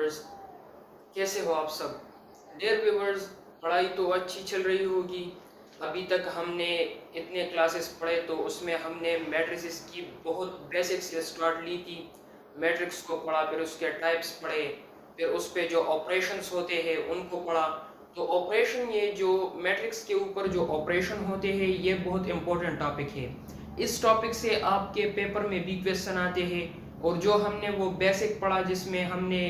Viewers, कैसे हो आप सब। डियर व्यूवर्स, पढ़ाई तो अच्छी चल रही होगी। अभी तक हमने इतने क्लासेस पढ़े तो उसमें हमने मैट्रिसेस की बहुत बेसिक से स्टार्ट ली थी। मैट्रिक्स को पढ़ा, फिर उसके टाइप्स पढ़े, फिर उस पे जो ऑपरेशंस होते हैं उनको पढ़ा। तो ऑपरेशन, ये जो मैट्रिक्स के ऊपर जो ऑपरेशन होते हैं ये बहुत इंपॉर्टेंट टॉपिक है। इस टॉपिक से आपके पेपर में भी क्वेश्चन आते हैं। और जो हमने वो बेसिक पढ़ा जिसमें हमने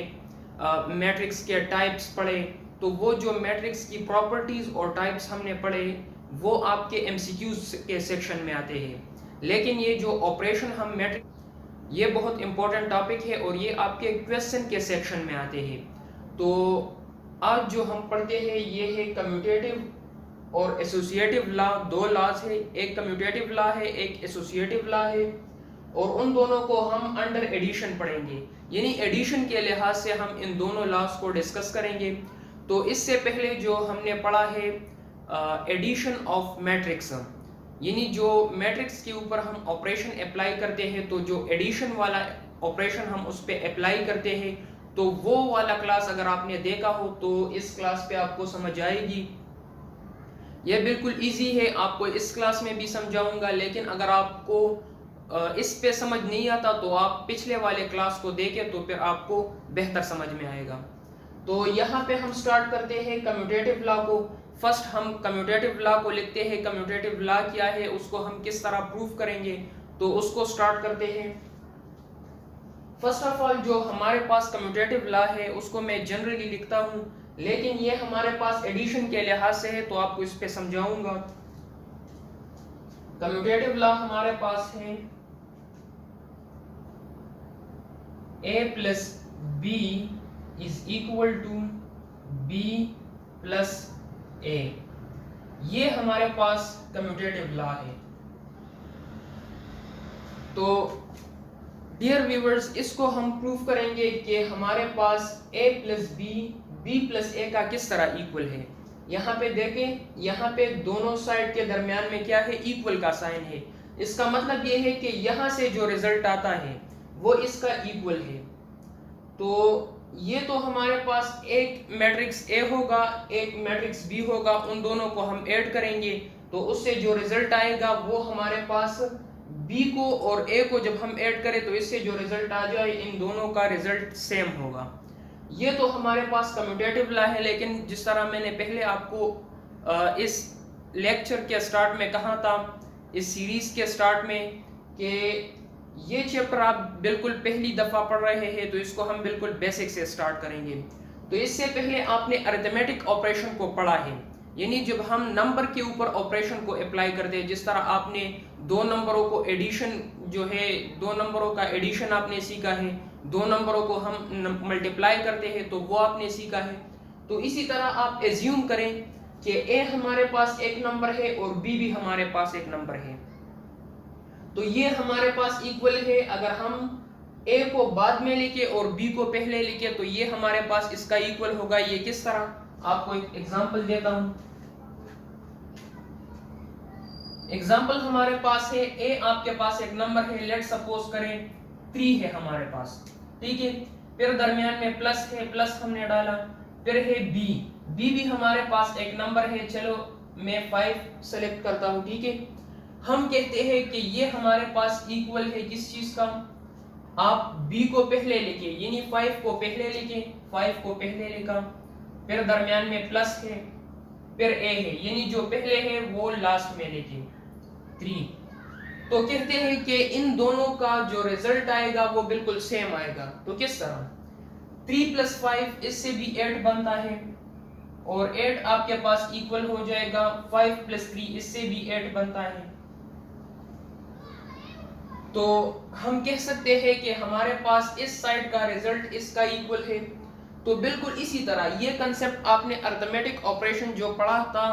मैट्रिक्स के टाइप्स पढ़े, तो वो जो मैट्रिक्स की प्रॉपर्टीज और टाइप्स हमने पढ़े वो आपके एमसीक्यूज के सेक्शन में आते हैं। लेकिन ये जो ऑपरेशन हम मैट्रिक्स, ये बहुत इंपॉर्टेंट टॉपिक है और ये आपके क्वेश्चन के सेक्शन में आते हैं। तो आज जो हम पढ़ते हैं ये है कम्यूटेटिव और एसोसिएटिव लॉ। दो लॉज है, एक कम्यूटेटिव लॉ है, एक एसोसिएटिव लॉ है। और उन दोनों को हम अंडर एडिशन पढ़ेंगे, यानी एडिशन के लिहाज से हम इन दोनों लॉज को डिस्कस करेंगे। तो इससे पहले जो हमने पढ़ा है एडिशन ऑफ मैट्रिक्स, यानी जो मैट्रिक्स के ऊपर हम ऑपरेशन अप्लाई करते हैं, तो जो एडिशन वाला ऑपरेशन हम उस पर अप्लाई करते हैं, तो वो वाला क्लास अगर आपने देखा हो तो इस क्लास पे आपको समझ आएगी। यह बिल्कुल इजी है, आपको इस क्लास में भी समझाऊंगा। लेकिन अगर आपको इस पे समझ नहीं आता तो आप पिछले वाले क्लास को देखें, तो फिर आपको बेहतर समझ में आएगा। तो यहाँ पे हम स्टार्ट करते हैं कम्यूटेटिव लॉ को। फर्स्ट हम कम्यूटेटिव लॉ को लिखते हैं। कम्यूटेटिव लॉ क्या है, उसको हम किस तरह प्रूफ करेंगे, तो उसको स्टार्ट करते हैं। फर्स्ट ऑफ ऑल जो हमारे पास कम्यूटेटिव लॉ है उसको मैं जनरली लिखता हूँ, लेकिन ये हमारे पास एडिशन के लिहाज से है तो आपको इस पे समझाऊंगा। कम्यूटेटिव लॉ हमारे पास है a plus B is equal to b plus a। ये हमारे पास कम्यूटेटिव लॉ है। तो डियर व्यूवर्स, इसको हम प्रूफ करेंगे कि हमारे पास a plus B plus a का किस तरह इक्वल है। यहाँ पे देखें, यहाँ पे दोनों साइड के दरमियान में क्या है, इक्वल का साइन है। इसका मतलब ये है कि यहाँ से जो रिजल्ट आता है वो इसका इक्वल है। तो ये तो हमारे पास एक मैट्रिक्स A होगा, एक मैट्रिक्स B होगा, उन दोनों को हम ऐड करेंगे तो उससे जो रिजल्ट आएगा वो हमारे पास B को और A को जब हम ऐड करें तो इससे जो रिजल्ट आ जाए इन दोनों का रिजल्ट सेम होगा। ये तो हमारे पास कम्यूटेटिव लॉ है। लेकिन जिस तरह मैंने पहले आपको इस लेक्चर के स्टार्ट में कहा था, इस सीरीज के स्टार्ट में, कि ये चैप्टर आप बिल्कुल पहली दफा पढ़ रहे हैं तो इसको हम बिल्कुल बेसिक से स्टार्ट करेंगे। तो इससे पहले आपने अरिथमेटिक ऑपरेशन को पढ़ा है, यानी जब हम नंबर के ऊपर ऑपरेशन को अप्लाई करते हैं, जिस तरह आपने दो नंबरों को एडिशन जो है, दो नंबरों का एडिशन आपने सीखा है, दो नंबरों को हम मल्टीप्लाई करते हैं तो वो आपने सीखा है। तो इसी तरह आप एज्यूम करें कि ए हमारे पास एक नंबर है और बी भी हमारे पास एक नंबर है, तो ये हमारे पास इक्वल है। अगर हम a को बाद में लिखे और b को पहले लिखे तो ये हमारे पास इसका इक्वल होगा। ये किस तरह, आपको एक एग्जांपल देता हूं। एग्जांपल हमारे पास है a, आपके पास एक नंबर है, लेट सपोज करें 3 है हमारे पास, ठीक है। फिर दरमियान में प्लस है, प्लस हमने डाला। फिर है b भी हमारे पास एक नंबर है, चलो मैं 5 सेलेक्ट करता हूं, ठीक है। हम कहते हैं कि ये हमारे पास इक्वल है किस चीज का, आप b को पहले लिखे, यानी 5 को पहले लिखे, 5 को पहले लिखा। फिर दरमियान में प्लस है, फिर a है, यानी जो पहले है वो लास्ट में लिखे 3। तो कहते हैं कि इन दोनों का जो रिजल्ट आएगा वो बिल्कुल सेम आएगा। तो किस तरह, 3 प्लस 5 इससे भी 8 बनता है और 8 आपके पास इक्वल हो जाएगा 5 प्लस 3, इससे भी 8 बनता है। तो हम कह सकते हैं कि हमारे पास इस साइड का रिजल्ट इसका इक्वल है। तो बिल्कुल इसी तरह ये कंसेप्ट आपने अरिथमेटिक ऑपरेशन जो पढ़ा था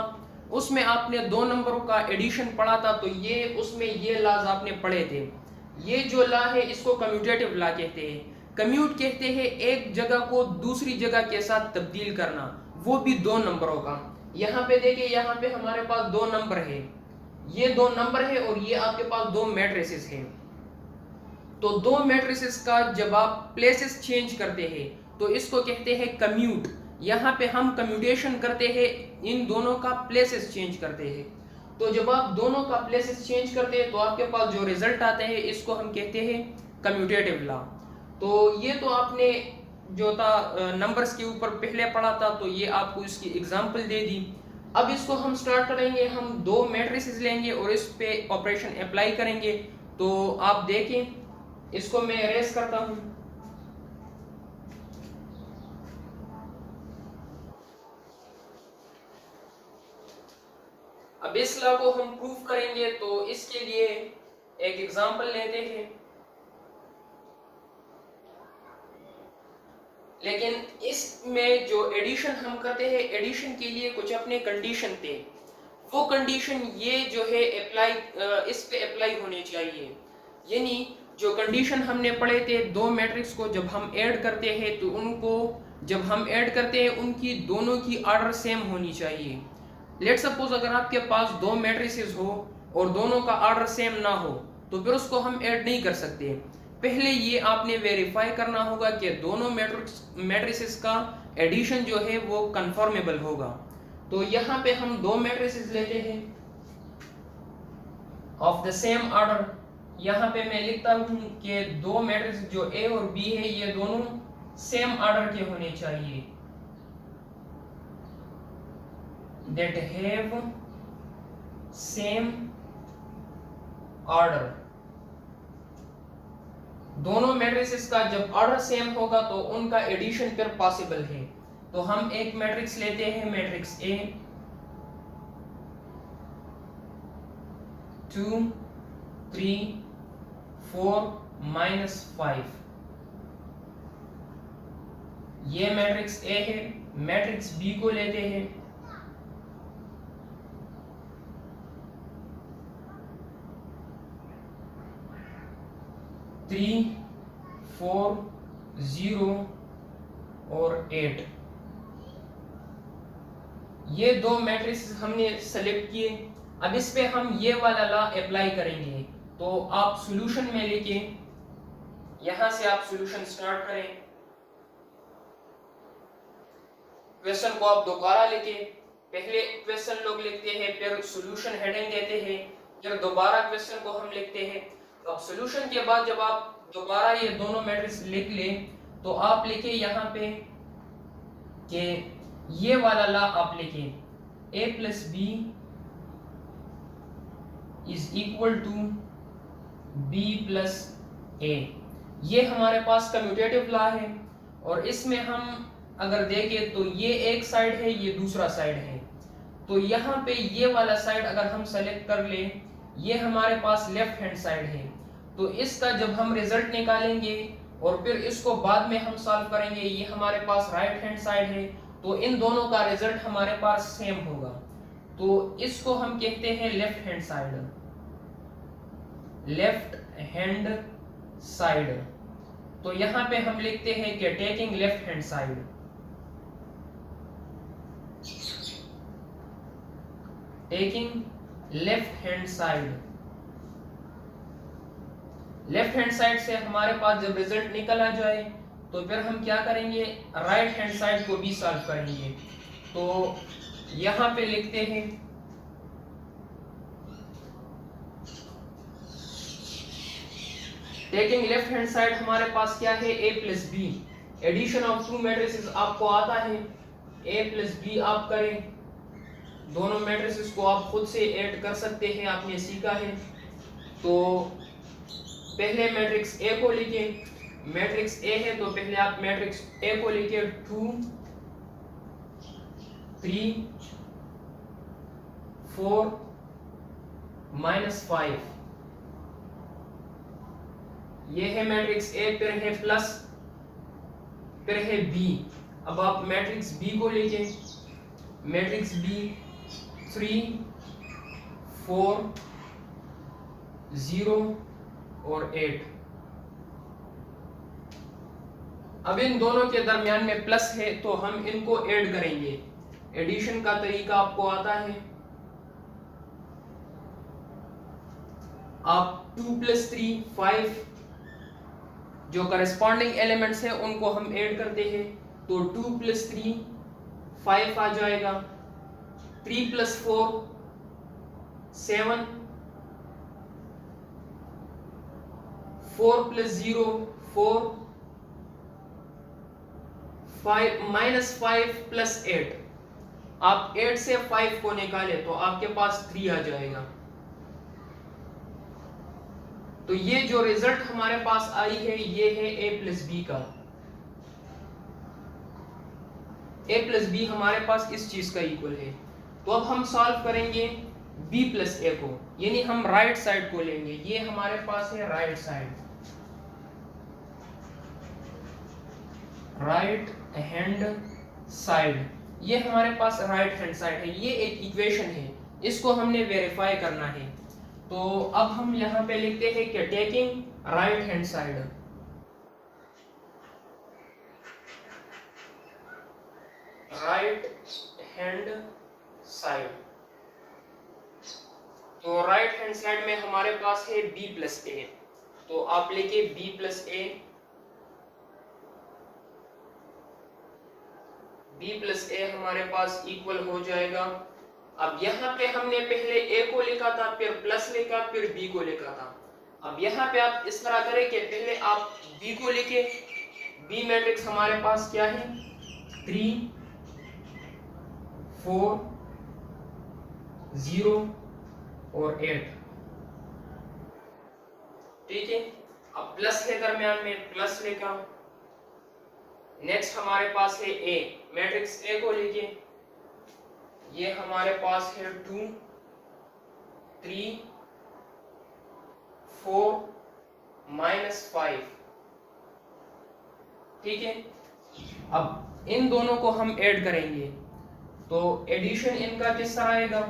उसमें आपने दो नंबरों का एडिशन पढ़ा था, तो ये उसमें ये लॉज आपने पढ़े थे। ये जो लॉ है इसको कम्यूटेटिव लॉ कहते हैं। कम्यूट कहते हैं एक जगह को दूसरी जगह के साथ तब्दील करना, वो भी दो नंबरों का। यहाँ पे देखिए, यहाँ पे हमारे पास दो नंबर है, ये दो नंबर है और ये आपके पास दो मैट्रिसेस है। तो दो मैट्रिसेस का जब आप प्लेसेस चेंज करते हैं तो इसको कहते हैं कम्यूट। यहाँ पे हम कम्यूटेशन करते हैं, इन दोनों का प्लेसेस चेंज करते हैं। तो जब आप दोनों का प्लेसेस चेंज करते हैं तो आपके पास जो रिजल्ट आते हैं इसको हम कहते हैं कम्यूटेटिव लॉ। तो ये तो आपने जो था नंबर्स के ऊपर पहले पढ़ा था, तो ये आपको इसकी एग्जांपल दे दी। अब इसको हम स्टार्ट करेंगे, हम दो मैट्रिसेस लेंगे और इस पे ऑपरेशन अप्लाई करेंगे। तो आप देखें, इसको मैं एरेज करता हूं। अब इस लॉ को हम प्रूव करेंगे, तो इसके लिए एक एग्जांपल लेते हैं। लेकिन इसमें जो एडिशन हम करते हैं, एडिशन के लिए कुछ अपने कंडीशन थे। वो कंडीशन ये जो है अप्लाई, इस पे अप्लाई होने चाहिए। यानी जो कंडीशन हमने पढ़े थे, दो मैट्रिक्स को जब हम ऐड करते हैं तो उनको जब हम ऐड करते हैं उनकी दोनों की ऑर्डर सेम होनी चाहिए। लेट सपोज अगर आपके पास दो मैट्रिसेस हो और दोनों का ऑर्डर सेम ना हो, तो फिर उसको हम ऐड नहीं कर सकते। पहले ये आपने वेरीफाई करना होगा कि दोनों मैट्रिसेस का एडिशन जो है वो कंफर्मेबल होगा। तो यहाँ पे हम दो मैट्रिसेस लेते हैं ऑफ द सेम ऑर्डर। यहाँ पे मैं लिखता हूँ कि दो मैट्रिक्स जो ए और बी है ये दोनों सेम ऑर्डर के होने चाहिए, that have same order। दोनों मैट्रिसेस का जब ऑर्डर सेम होगा तो उनका एडिशन फिर पॉसिबल है। तो हम एक मैट्रिक्स लेते हैं, मैट्रिक्स ए 2 3 4 -5। ये मैट्रिक्स ए है। मैट्रिक्स बी को लेते हैं, 3 4 0 और 8। ये दो मैट्रिक्स हमने सेलेक्ट किए। अब इस पे हम ये वाला लॉ अप्लाई करेंगे। तो आप सॉल्यूशन में लेके यहां से आप सॉल्यूशन स्टार्ट करें। क्वेश्चन को आप दोबारा लेके पहले क्वेश्चन लोग लिखते हैं, फिर सॉल्यूशन हेडिंग देते हैं, फिर दोबारा क्वेश्चन को हम लिखते हैं। अब सॉल्यूशन के बाद जब आप दोबारा ये दोनों मैट्रिक्स लिख लें तो आप लिखे यहाँ पे कि ये वाला लॉ आप लिखें, a plus B is equal to b plus a। ये हमारे पास कम्यूटेटिव लॉ है। और इसमें हम अगर देखें तो ये एक साइड है, ये दूसरा साइड है। तो यहाँ पे ये वाला साइड अगर हम सेलेक्ट कर लें, ये हमारे पास लेफ्ट हैंड साइड है। तो इसका जब हम रिजल्ट निकालेंगे और फिर इसको बाद में हम सॉल्व करेंगे, ये हमारे पास राइट हैंड साइड है। तो इन दोनों का रिजल्ट हमारे पास सेम होगा। तो इसको हम कहते हैं left hand side, left hand side. तो यहाँ पे हम लिखते हैं कि taking left hand side, taking left hand side. Left hand side से हमारे पास जब रिजल्ट निकल आ जाए तो फिर हम क्या करेंगे, राइट हैंड साइड को भी सॉल्व करेंगे। तो यहां पे लिखते हैं टेकिंग लेफ्ट हैंड साइड हमारे पास क्या है, a plus B. Addition of two matrices आपको आता है, a प्लस बी आप करें। दोनों मैट्रिसेस को आप खुद से ऐड कर सकते हैं, आपने सीखा है। तो पहले मैट्रिक्स ए को लिखे, मैट्रिक्स ए है तो पहले आप मैट्रिक्स ए को लिखे 2 3 4 -5। ये है मैट्रिक्स ए, फिर है प्लस, फिर है बी। अब आप मैट्रिक्स बी को लिखे, मैट्रिक्स बी 3 4 0 और 8। अब इन दोनों के दरमियान में प्लस है तो हम इनको ऐड करेंगे। एडिशन का तरीका आपको आता है, आप 2 + 3 5 जो करस्पॉन्डिंग एलिमेंट्स हैं उनको हम ऐड करते हैं, तो 2 + 3 5 आ जाएगा, 3 + 4 7, 4 + 0 4, 5 -5 + 8, आप 8 से 5 को निकाले तो आपके पास 3 आ जाएगा। तो ये जो रिजल्ट हमारे पास आई है ये है a + b का। a + b हमारे पास इस चीज का इक्वल है। तो अब हम सॉल्व करेंगे b + a को, यानी हम राइट साइड को लेंगे। ये हमारे पास है right side, right hand side, ये हमारे पास राइट हैंड साइड है। ये एक इक्वेशन है, इसको हमने वेरीफाई करना है। तो अब हम यहाँ पे लिखते हैं कि taking right hand side, right hand side, तो राइट हैंड साइड में हमारे पास है b + a, तो आप लिखिए b + a, b + a हमारे पास इक्वल हो जाएगा। अब यहाँ पे हमने पहले a को लिखा था, फिर प्लस लिखा, फिर b को लिखा था। अब यहाँ पे आप इस तरह करें कि पहले आप b को लिखे, b मैट्रिक्स हमारे पास क्या है 3 4 0 और 8, ठीक है। अब प्लस है दरमियान में, प्लस लिखा। नेक्स्ट हमारे पास है a, मैट्रिक्स a को लिखे, ये हमारे पास है 2 3 4 -5, ठीक है। अब इन दोनों को हम ऐड करेंगे, तो एडिशन इनका किस तरह आएगा,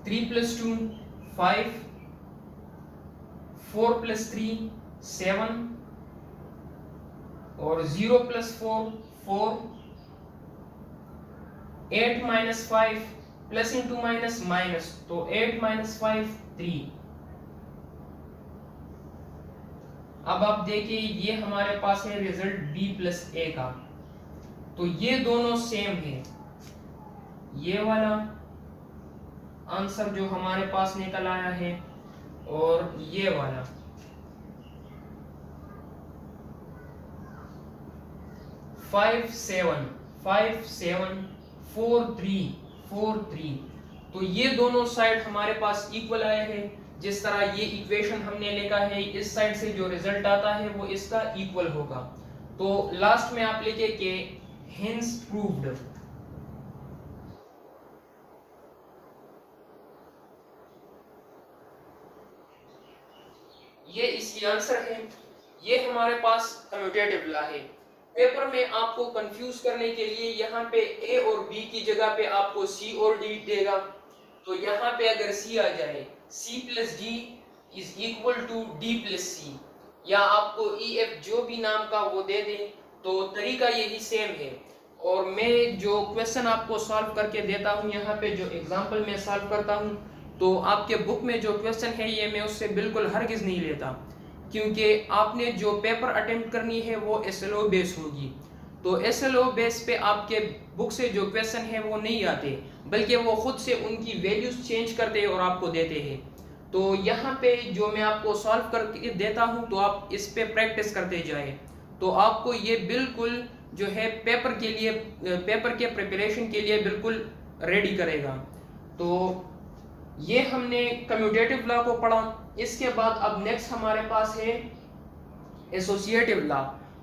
3 + 2 5, 4 + 3 7 और 0 + 4 4, 8 - 5 प्लस इंटू माइनस माइनस, तो 8 - 5 3। अब आप देखिए ये हमारे पास है रिजल्ट b + a का, तो ये दोनों सेम है। ये वाला आंसर जो हमारे पास निकल आया है और ये वाला, फाइव सेवन 4 3 4 3, तो ये दोनों साइड हमारे पास इक्वल आए हैं। जिस तरह ये इक्वेशन हमने लिखा है, इस साइड से जो रिजल्ट आता है वो इसका इक्वल होगा। तो लास्ट में आप लिखे कि हेंस प्रूव्ड। ये इसकी आंसर है। ये हमारे पास कम्यूटेटिव लॉ है। पेपर में आपको कंफ्यूज करने के लिए यहाँ पे a और b की जगह पे आपको c और d देगा। तो यहाँ पे अगर c आ जाए, c + d is equal to d + c, या आपको e f जो भी नाम का वो दे दे, तो तरीका यही सेम है। और मैं जो क्वेश्चन आपको सॉल्व करके देता हूँ, यहाँ पे जो एग्जांपल मैं सॉल्व करता हूँ, तो आपके बुक में जो क्वेश्चन है ये मैं उससे बिल्कुल हरगिज नहीं लेता, क्योंकि आपने जो पेपर अटेम्प्ट करनी है वो SLO बेस होगी। तो SLO बेस पे आपके बुक से जो क्वेश्चन है वो नहीं आते, बल्कि वो खुद से उनकी वैल्यूज चेंज करते हैं और आपको देते हैं। तो यहाँ पे जो मैं आपको सॉल्व करके देता हूँ, तो आप इस पे प्रैक्टिस करते जाए, तो आपको ये बिल्कुल जो है पेपर के लिए, पेपर के प्रिपरेशन के लिए बिल्कुल रेडी करेगा। तो ये हमने कम्यूटेटिव लॉ को पढ़ा। इसके बाद अब नेक्स्ट हमारे पास है एसोसिएटिव लॉ,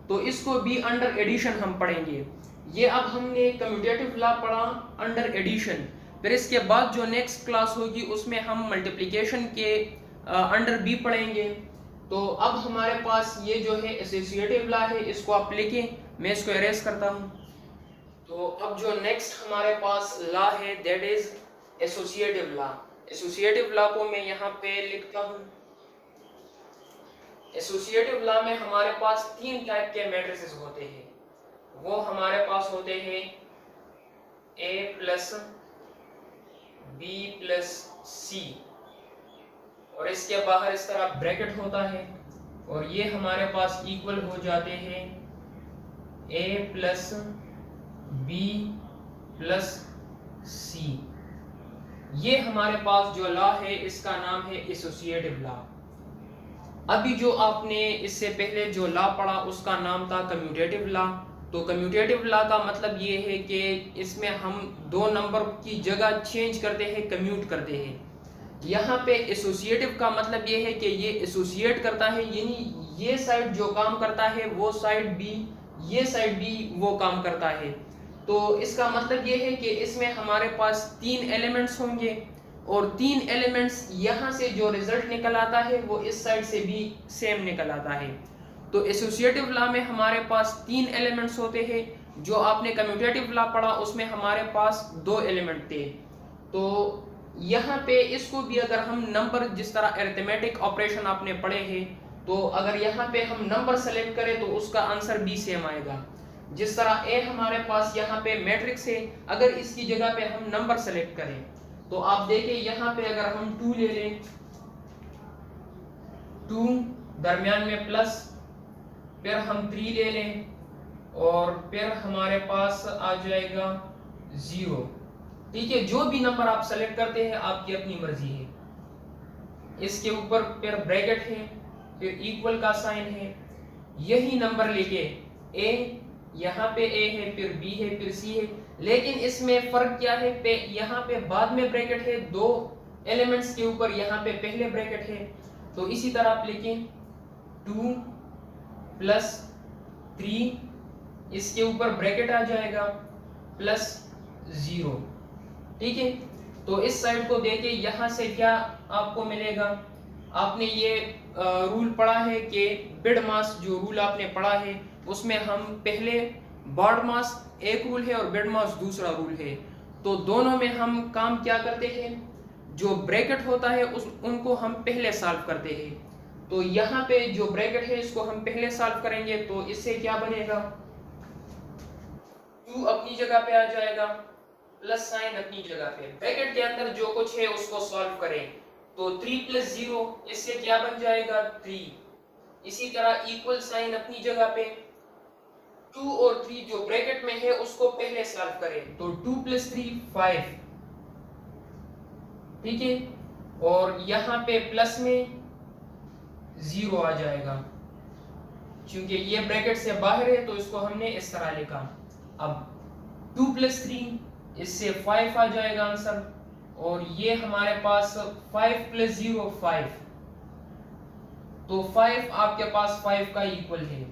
तो इसको भी अंडर एडिशन हम पढ़ेंगे। ये अब हमने कम्यूटेटिव लॉ पढ़ा अंडर एडिशन, फिर इसके बाद जो नेक्स्ट क्लास होगी उसमें हम मल्टीप्लिकेशन के अंडर बी पढ़ेंगे। तो अब हमारे पास ये जो है एसोसिएटिव लॉ है, इसको आप लिखें, मैं इसको एरेज करता हूँ। तो अब जो नेक्स्ट हमारे पास लॉ है that is associative law. Associative law को मैं यहाँ पे लिखता हूँ। एसोसिएटिव लॉ में हमारे पास 3 टाइप के मैट्रिसेस होते हैं। वो हमारे पास होते हैं a + b + c, और इसके बाहर इस तरह ब्रैकेट होता है और ये हमारे पास इक्वल हो जाते हैं a plus B plus c. ये हमारे पास जो लॉ है इसका नाम है एसोसिएटिव लॉ। अभी जो आपने इससे पहले जो लॉ पढ़ा उसका नाम था कम्यूटेटिव लॉ। तो कम्यूटेटिव लॉ का मतलब ये है कि इसमें हम दो नंबर की जगह चेंज करते हैं, कम्यूट करते हैं। यहाँ पे एसोसिएटिव का मतलब ये है कि ये एसोसिएट करता है, यानी ये साइड जो काम करता है वो साइड भी, ये साइड भी वो काम करता है। तो इसका मतलब ये है कि इसमें हमारे पास तीन एलिमेंट्स होंगे और तीन एलिमेंट्स यहाँ से जो रिजल्ट निकल आता है वो इस साइड से भी सेम निकल आता है। तो एसोसिएटिव लॉ में हमारे पास तीन एलिमेंट्स होते हैं। जो आपने कम्यूटेटिव लॉ पढ़ा उसमें हमारे पास दो एलिमेंट थे। तो यहाँ पे इसको भी अगर हम नंबर, जिस तरह अरिथमेटिक ऑपरेशन आपने पढ़े हैं, तो अगर यहाँ पे हम नंबर सेलेक्ट करें तो उसका आंसर भी सेम आएगा। जिस तरह ए हमारे पास यहाँ पे मैट्रिक्स है, अगर इसकी जगह पे हम नंबर सेलेक्ट करें तो आप देखिए यहाँ पे अगर हम 2 ले लें, 2 दरमियान में प्लस, फिर हम 3 ले लें और फिर हमारे पास आ जाएगा 0। ठीक है, जो भी नंबर आप सेलेक्ट करते हैं आपकी अपनी मर्जी है। इसके ऊपर फिर ब्रैकेट है, फिर इक्वल का साइन है। यही नंबर लेके ए, यहाँ पे ए है, फिर बी है, फिर सी है, लेकिन इसमें फर्क क्या है, पे यहाँ पे बाद में ब्रैकेट है, दो एलिमेंट्स के ऊपर यहाँ पे पहले ब्रैकेट है। तो इसी तरह आप लिखें 2 प्लस 3, इसके ऊपर ब्रैकेट आ जाएगा प्लस 0। ठीक है, तो इस साइड को देके यहाँ से क्या आपको मिलेगा, आपने ये रूल पढ़ा है कि बिड मास, जो रूल आपने पढ़ा है उसमें हम पहले बॉड मास एक रूल है और बिड मास दूसरा रूल है। तो दोनों में हम काम क्या करते हैं, जो ब्रैकेट होता है उनको हम पहले सॉल्व करते हैं। तो यहाँ पे जो ब्रैकेट है इसको हम पहले सॉल्व करेंगे, तो इससे क्या बनेगा, 2 अपनी जगह पे आ जाएगा, प्लस साइन अपनी जगह पे, ब्रैकेट के अंदर जो कुछ है उसको सॉल्व करें। तो 3 प्लस 0, इससे क्या बन जाएगा 3। इसी तरह इक्वल साइन अपनी जगह पे, 2 और 3 जो ब्रैकेट में है उसको पहले सॉल्व करें। तो 2 प्लस 3 5। ठीक है, और यहाँ पे प्लस में 0 आ जाएगा, क्योंकि ये ब्रैकेट से बाहर है तो इसको हमने इस तरह लिखा। अब 2 प्लस 3, इससे 5 आ जाएगा आंसर, और ये हमारे पास 5 प्लस 0 5। तो 5 आपके पास 5 का इक्वल है।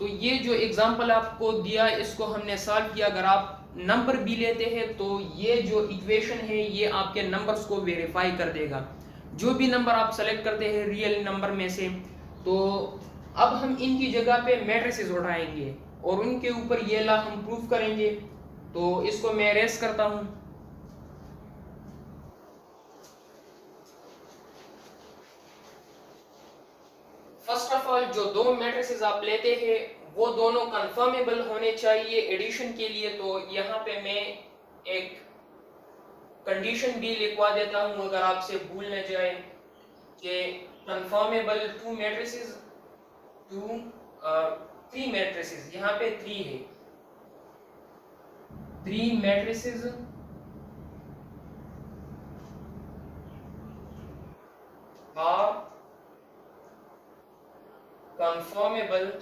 तो ये जो एग्जांपल आपको दिया इसको हमने सॉल्व किया। अगर आप नंबर भी लेते हैं तो ये जो इक्वेशन है ये आपके नंबर्स को वेरीफाई कर देगा। जो भी नंबर आप सेलेक्ट करते हैं रियल नंबर में से, तो अब हम इनकी जगह पे मैट्रिसेस उठाएंगे और उनके ऊपर ये लॉ हम प्रूफ करेंगे। तो इसको मैं रेस करता हूं। फर्स्ट ऑफ ऑल, जो दो मैट्रिसेस आप लेते हैं वो दोनों कंफर्मेबल होने चाहिए एडिशन के लिए। तो यहाँ पे मैं एक कंडीशन भी लिखवा देता हूँ अगर आपसे भूल न जाए, कि कंफर्मेबल 2 मैट्रिसेस, 3 मैट्रिसेस, यहाँ पे 3 है, 3 matrices are conformable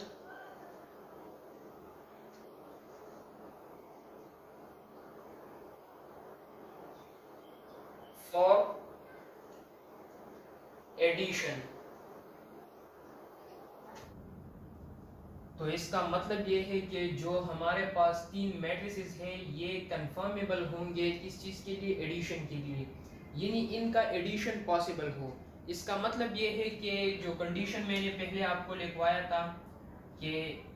for addition। तो इसका मतलब ये है कि जो हमारे पास 3 मैट्रिसेस हैं ये कंफर्मेबल होंगे किस चीज के लिए, एडिशन के लिए, यानी इनका एडिशन पॉसिबल हो। इसका मतलब ये है कि जो कंडीशन मैंने पहले आपको लिखवाया था कि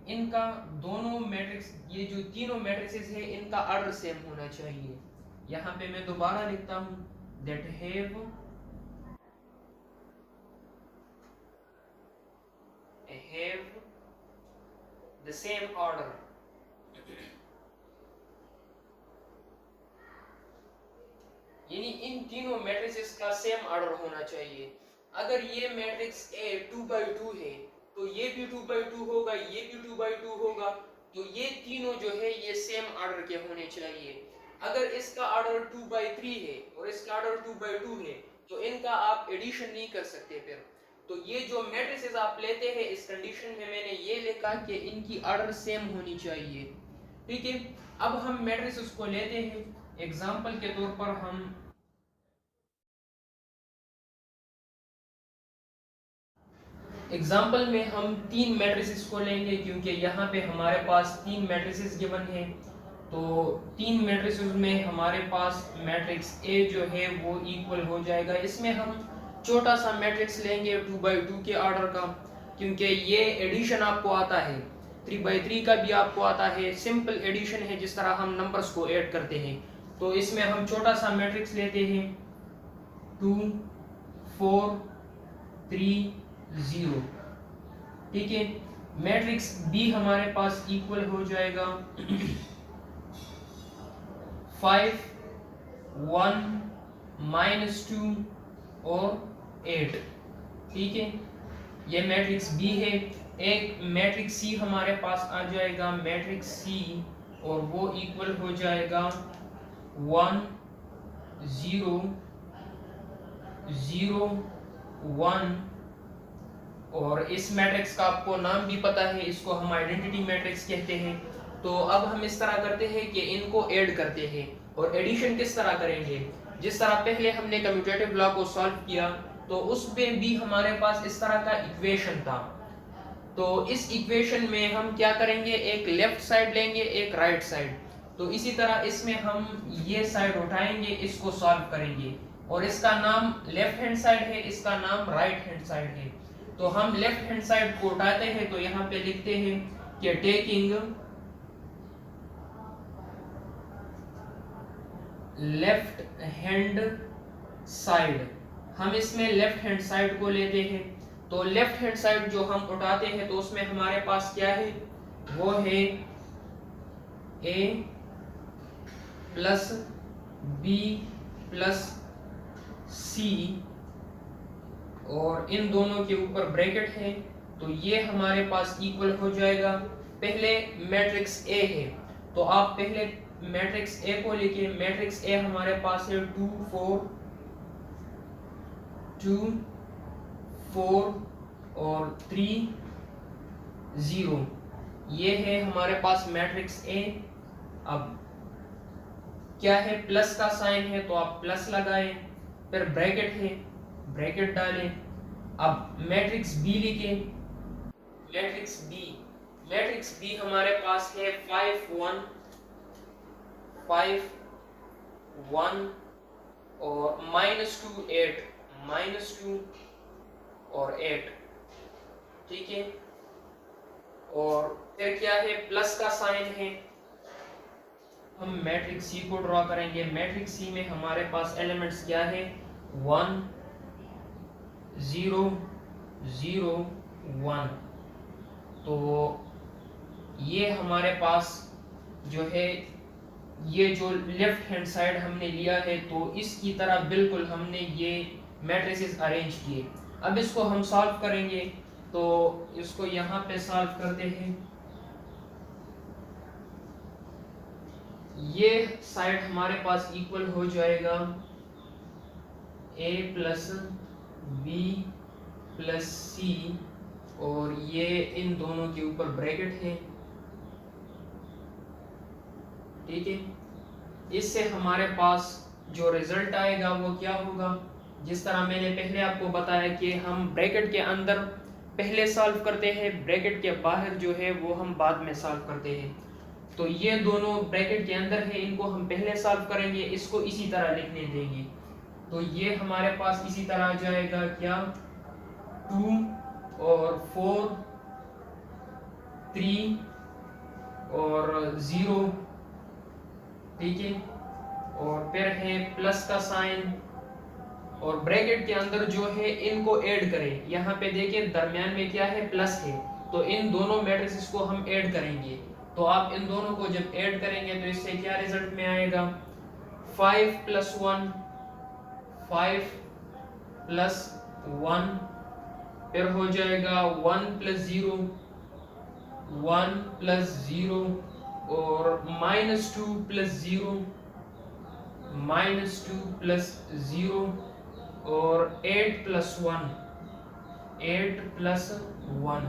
इनका दोनों मैट्रिक्स, ये जो तीनों मैट्रिसेस है इनका ऑर्डर सेम होना चाहिए। यहाँ पे मैं दोबारा लिखता हूँ, that have the same order. यानी इन तीनों मैट्रिसेस का सेम ऑर्डर होना चाहिए। अगर ये मैट्रिक्स A 2/2 है तो ये भी 2/2 होगा, ये भी 2/2 होगा, तो ये तीनों जो है ये सेम ऑर्डर के होने चाहिए। अगर इसका ऑर्डर 2/3 है और इसका ऑर्डर 2/2 है तो इनका आप एडिशन नहीं कर सकते फिर। तो ये जो मैट्रिसेस आप लेते हैं इस कंडीशन में मैंने ये लिखा कि इनकी ऑर्डर सेम होनी चाहिए। ठीक है, अब हम मैट्रिसेस को लेते हैं। एग्जांपल के तौर पर हम एग्जाम्पल में हम तीन मैट्रिसेस को लेंगे क्योंकि यहाँ पे हमारे पास तीन मैट्रिसेस गिवन है। तो तीन मैट्रिसेस में हमारे पास मैट्रिक्स ए जो है वो इक्वल हो जाएगा। इसमें हम छोटा सा मैट्रिक्स लेंगे 2/2 के ऑर्डर का, क्योंकि ये एडिशन आपको आता है, 3/3 का भी आपको आता है, सिंपल एडिशन है जिस तरह हम नंबर्स को ऐड करते हैं। तो इसमें हम छोटा सा मैट्रिक्स लेते हैं 2 4 3 0। ठीक है, मैट्रिक्स बी हमारे पास इक्वल हो जाएगा 5 1 -2 और 8। ठीक है, ये मैट्रिक्स बी है। एक मैट्रिक्स सी हमारे पास आ जाएगा, मैट्रिक्स सी, और वो इक्वल हो जाएगा 1 0 0 1। और इस मैट्रिक्स का आपको नाम भी पता है, इसको हम आइडेंटिटी मैट्रिक्स कहते हैं। तो अब हम इस तरह करते हैं कि इनको ऐड करते हैं। और एडिशन किस तरह करेंगे, जिस तरह पहले हमने कम्यूटेटिव लॉ को सॉल्व किया तो उसमें भी हमारे पास इस तरह का इक्वेशन था। तो इस इक्वेशन में हम क्या करेंगे, एक लेफ्ट साइड लेंगे, एक राइट साइड। तो इसी तरह इसमें हम ये साइड उठाएंगे, इसको सॉल्व करेंगे, और इसका नाम लेफ्ट हैंड साइड है, इसका नाम राइट हैंड साइड है। तो हम लेफ्ट हैंड साइड को उठाते हैं तो यहाँ पे लिखते हैं कि टेकिंग लेफ्ट हैंड साइड, हम इसमें लेफ्ट हैंड साइड को लेते हैं। तो लेफ्ट हैंड साइड जो हम उठाते हैं तो उसमें हमारे पास क्या है, वो है a plus b plus c, और इन दोनों के ऊपर ब्रैकेट है। तो ये हमारे पास इक्वल हो जाएगा, पहले मैट्रिक्स ए है तो आप पहले मैट्रिक्स ए को लिखिए। मैट्रिक्स ए हमारे पास है 2 4 2 4 और 3 0। ये है हमारे पास मैट्रिक्स ए। अब क्या है, प्लस का साइन है तो आप प्लस लगाएं, फिर ब्रैकेट है, ब्रैकेट डालें। अब मैट्रिक्स बी लिखें। मैट्रिक्स बी हमारे पास है 5 1 5 1 और -2 8 -2 और 8। ठीक है, और फिर क्या है, प्लस का साइन है। हम मैट्रिक्स सी को ड्रॉ करेंगे। मैट्रिक्स सी में हमारे पास एलिमेंट्स क्या है, 1 0 0 1। तो ये हमारे पास जो है, ये जो लेफ्ट हैंड साइड हमने लिया है तो इसकी तरह बिल्कुल हमने ये मैट्रिसेस अरेंज किए। अब इसको हम सॉल्व करेंगे, तो इसको यहाँ पे सॉल्व करते हैं। ये साइड हमारे पास इक्वल हो जाएगा a प्लस बी प्लस सी, और ये इन दोनों के ऊपर ब्रैकेट है। ठीक है, इससे हमारे पास जो रिजल्ट आएगा वो क्या होगा, जिस तरह मैंने पहले आपको बताया कि हम ब्रैकेट के अंदर पहले सॉल्व करते हैं, ब्रैकेट के बाहर जो है वो हम बाद में सॉल्व करते हैं। तो ये दोनों ब्रैकेट के अंदर है, इनको हम पहले सॉल्व करेंगे, इसको इसी तरह लिखने देंगे। तो ये हमारे पास इसी तरह आ जाएगा, क्या 2 और 4 3 और 0। ठीक है, और फिर है प्लस का साइन, और ब्रैकेट के अंदर जो है इनको ऐड करें। यहाँ पे देखिए दरमियान में क्या है, प्लस है, तो इन दोनों मैट्रिसेस को हम ऐड करेंगे। तो आप इन दोनों को जब ऐड करेंगे तो इससे क्या रिजल्ट में आएगा, 5 + 1 5 + 1, फिर हो जाएगा 1 प्लस 0, 1 प्लस 0, और -2 प्लस 0, -2 प्लस 0, और 8 प्लस 1, 8 प्लस 1।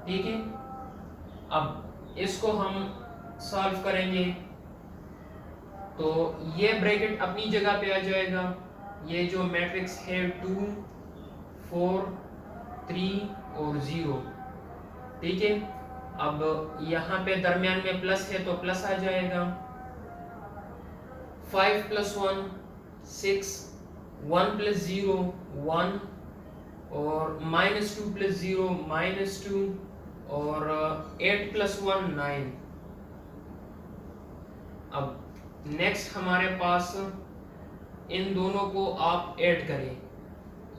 ठीक है, अब इसको हम सॉल्व करेंगे तो ये ब्रैकेट अपनी जगह पे आ जाएगा। ये जो मैट्रिक्स है 2, 4, 3 और 0। ठीक है, अब यहाँ पे दरमियान में प्लस है तो प्लस आ जाएगा। 5 प्लस 1 6, 1 प्लस 0 1, और -2 प्लस 0 -2, और 8 प्लस 1 9। अब नेक्स्ट हमारे पास इन दोनों को आप ऐड करें।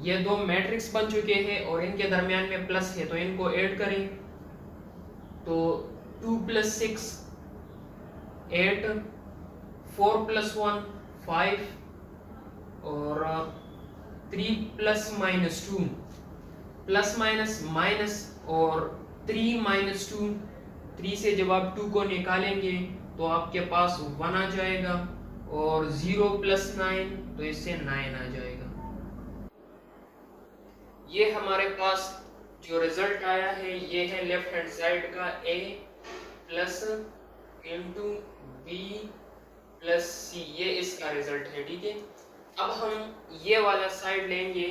ये दो मैट्रिक्स बन चुके हैं और इनके दरमियान में प्लस है तो इनको ऐड करें। तो 2 प्लस 6 8, 4 प्लस 1 5, और 3 प्लस -2 प्लस माइनस माइनस, और 3 -2, 3 से जब आप 2 को निकालेंगे तो आपके पास 1 आ जाएगा, और 0 प्लस 9 तो इससे 9 आ जाएगा। ये हमारे पास जो रिजल्ट आया है ये है लेफ्ट हैंड साइड का a plus into b plus c, ये इसका रिजल्ट है। ठीक है, अब हम ये वाला साइड लेंगे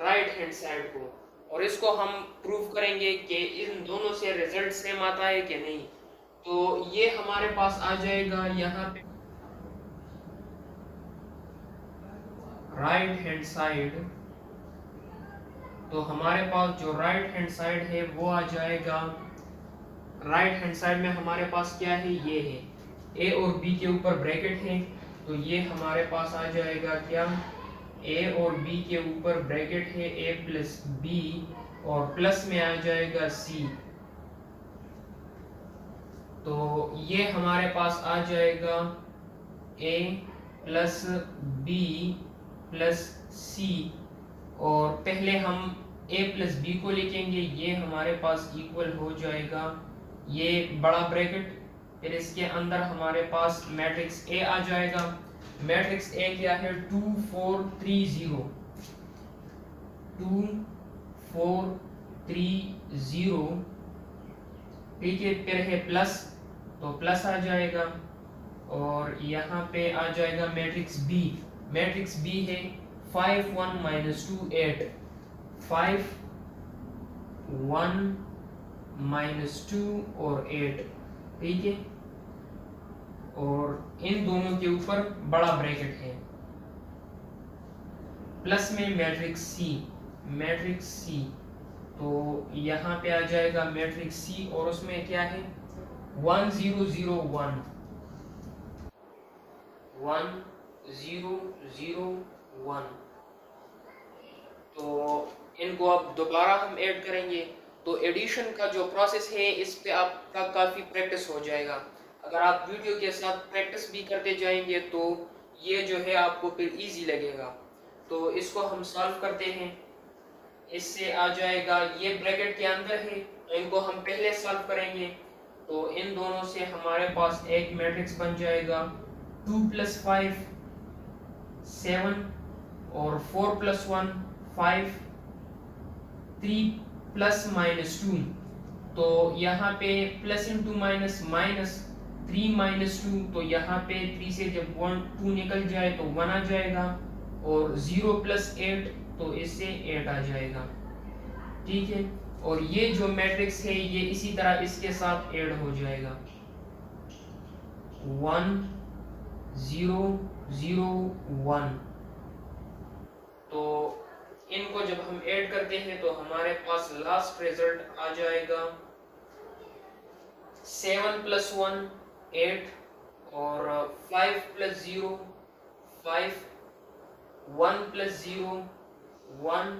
राइट हैंड साइड को, और इसको हम प्रूव करेंगे कि इन दोनों से रिजल्ट सेम आता है कि नहीं। तो ये हमारे पास आ जाएगा यहाँ पे राइट हैंड साइड। तो हमारे पास जो राइट हैंड साइड है वो आ जाएगा, राइट हैंड साइड में हमारे पास क्या है, ये है a और b के ऊपर ब्रैकेट है, तो ये हमारे पास आ जाएगा क्या, a और b के ऊपर ब्रैकेट है a प्लस b, और प्लस में आ जाएगा c। तो ये हमारे पास आ जाएगा a plus b plus c, और पहले हम a प्लस बी को लिखेंगे, ये हमारे पास इक्वल हो जाएगा ये बड़ा ब्रैकेट, फिर इसके अंदर हमारे पास मैट्रिक्स a आ जाएगा। मैट्रिक्स a क्या है, 2 4 3 0, 2 4 3 0। ठीक है, फिर है प्लस, तो प्लस आ जाएगा, और यहाँ पे आ जाएगा मैट्रिक्स b। मैट्रिक्स b है 5 1 -2 8, 5 1 -2 और 8। ठीक है, और इन दोनों के ऊपर बड़ा ब्रैकेट है, प्लस में मैट्रिक्स सी, मैट्रिक्स सी। तो यहाँ पे आ जाएगा मैट्रिक्स सी, और उसमें क्या है 1 0 0 1, 1 0 0 1। तो इनको अब दोबारा हम ऐड करेंगे। तो एडिशन का जो प्रोसेस है इस पे आपका काफ़ी प्रैक्टिस हो जाएगा। अगर आप वीडियो के साथ प्रैक्टिस भी करते जाएंगे तो ये जो है आपको फिर इजी लगेगा। तो इसको हम सॉल्व करते हैं। इससे आ जाएगा, ये ब्रैकेट के अंदर है तो इनको हम पहले सॉल्व करेंगे। तो इन दोनों से हमारे पास एक मैट्रिक्स बन जाएगा 2 + 5 7, और 4 + 1 5, 3 + -2। तो यहाँ पे प्लस इंटू माइनस माइनस, 3 -2, तो यहाँ पे 3 से जब 2 निकल जाए तो 1 आ जाएगा, और 0 + 8 तो इससे 8 आ जाएगा। ठीक है, और ये जो मैट्रिक्स है ये इसी तरह इसके साथ ऐड हो जाएगा 1 0 0 1। तो इनको जब हम ऐड करते हैं तो हमारे पास लास्ट रिजल्ट आ जाएगा 7 + 1 8, और 5 + 0 5, 1 + 0 1,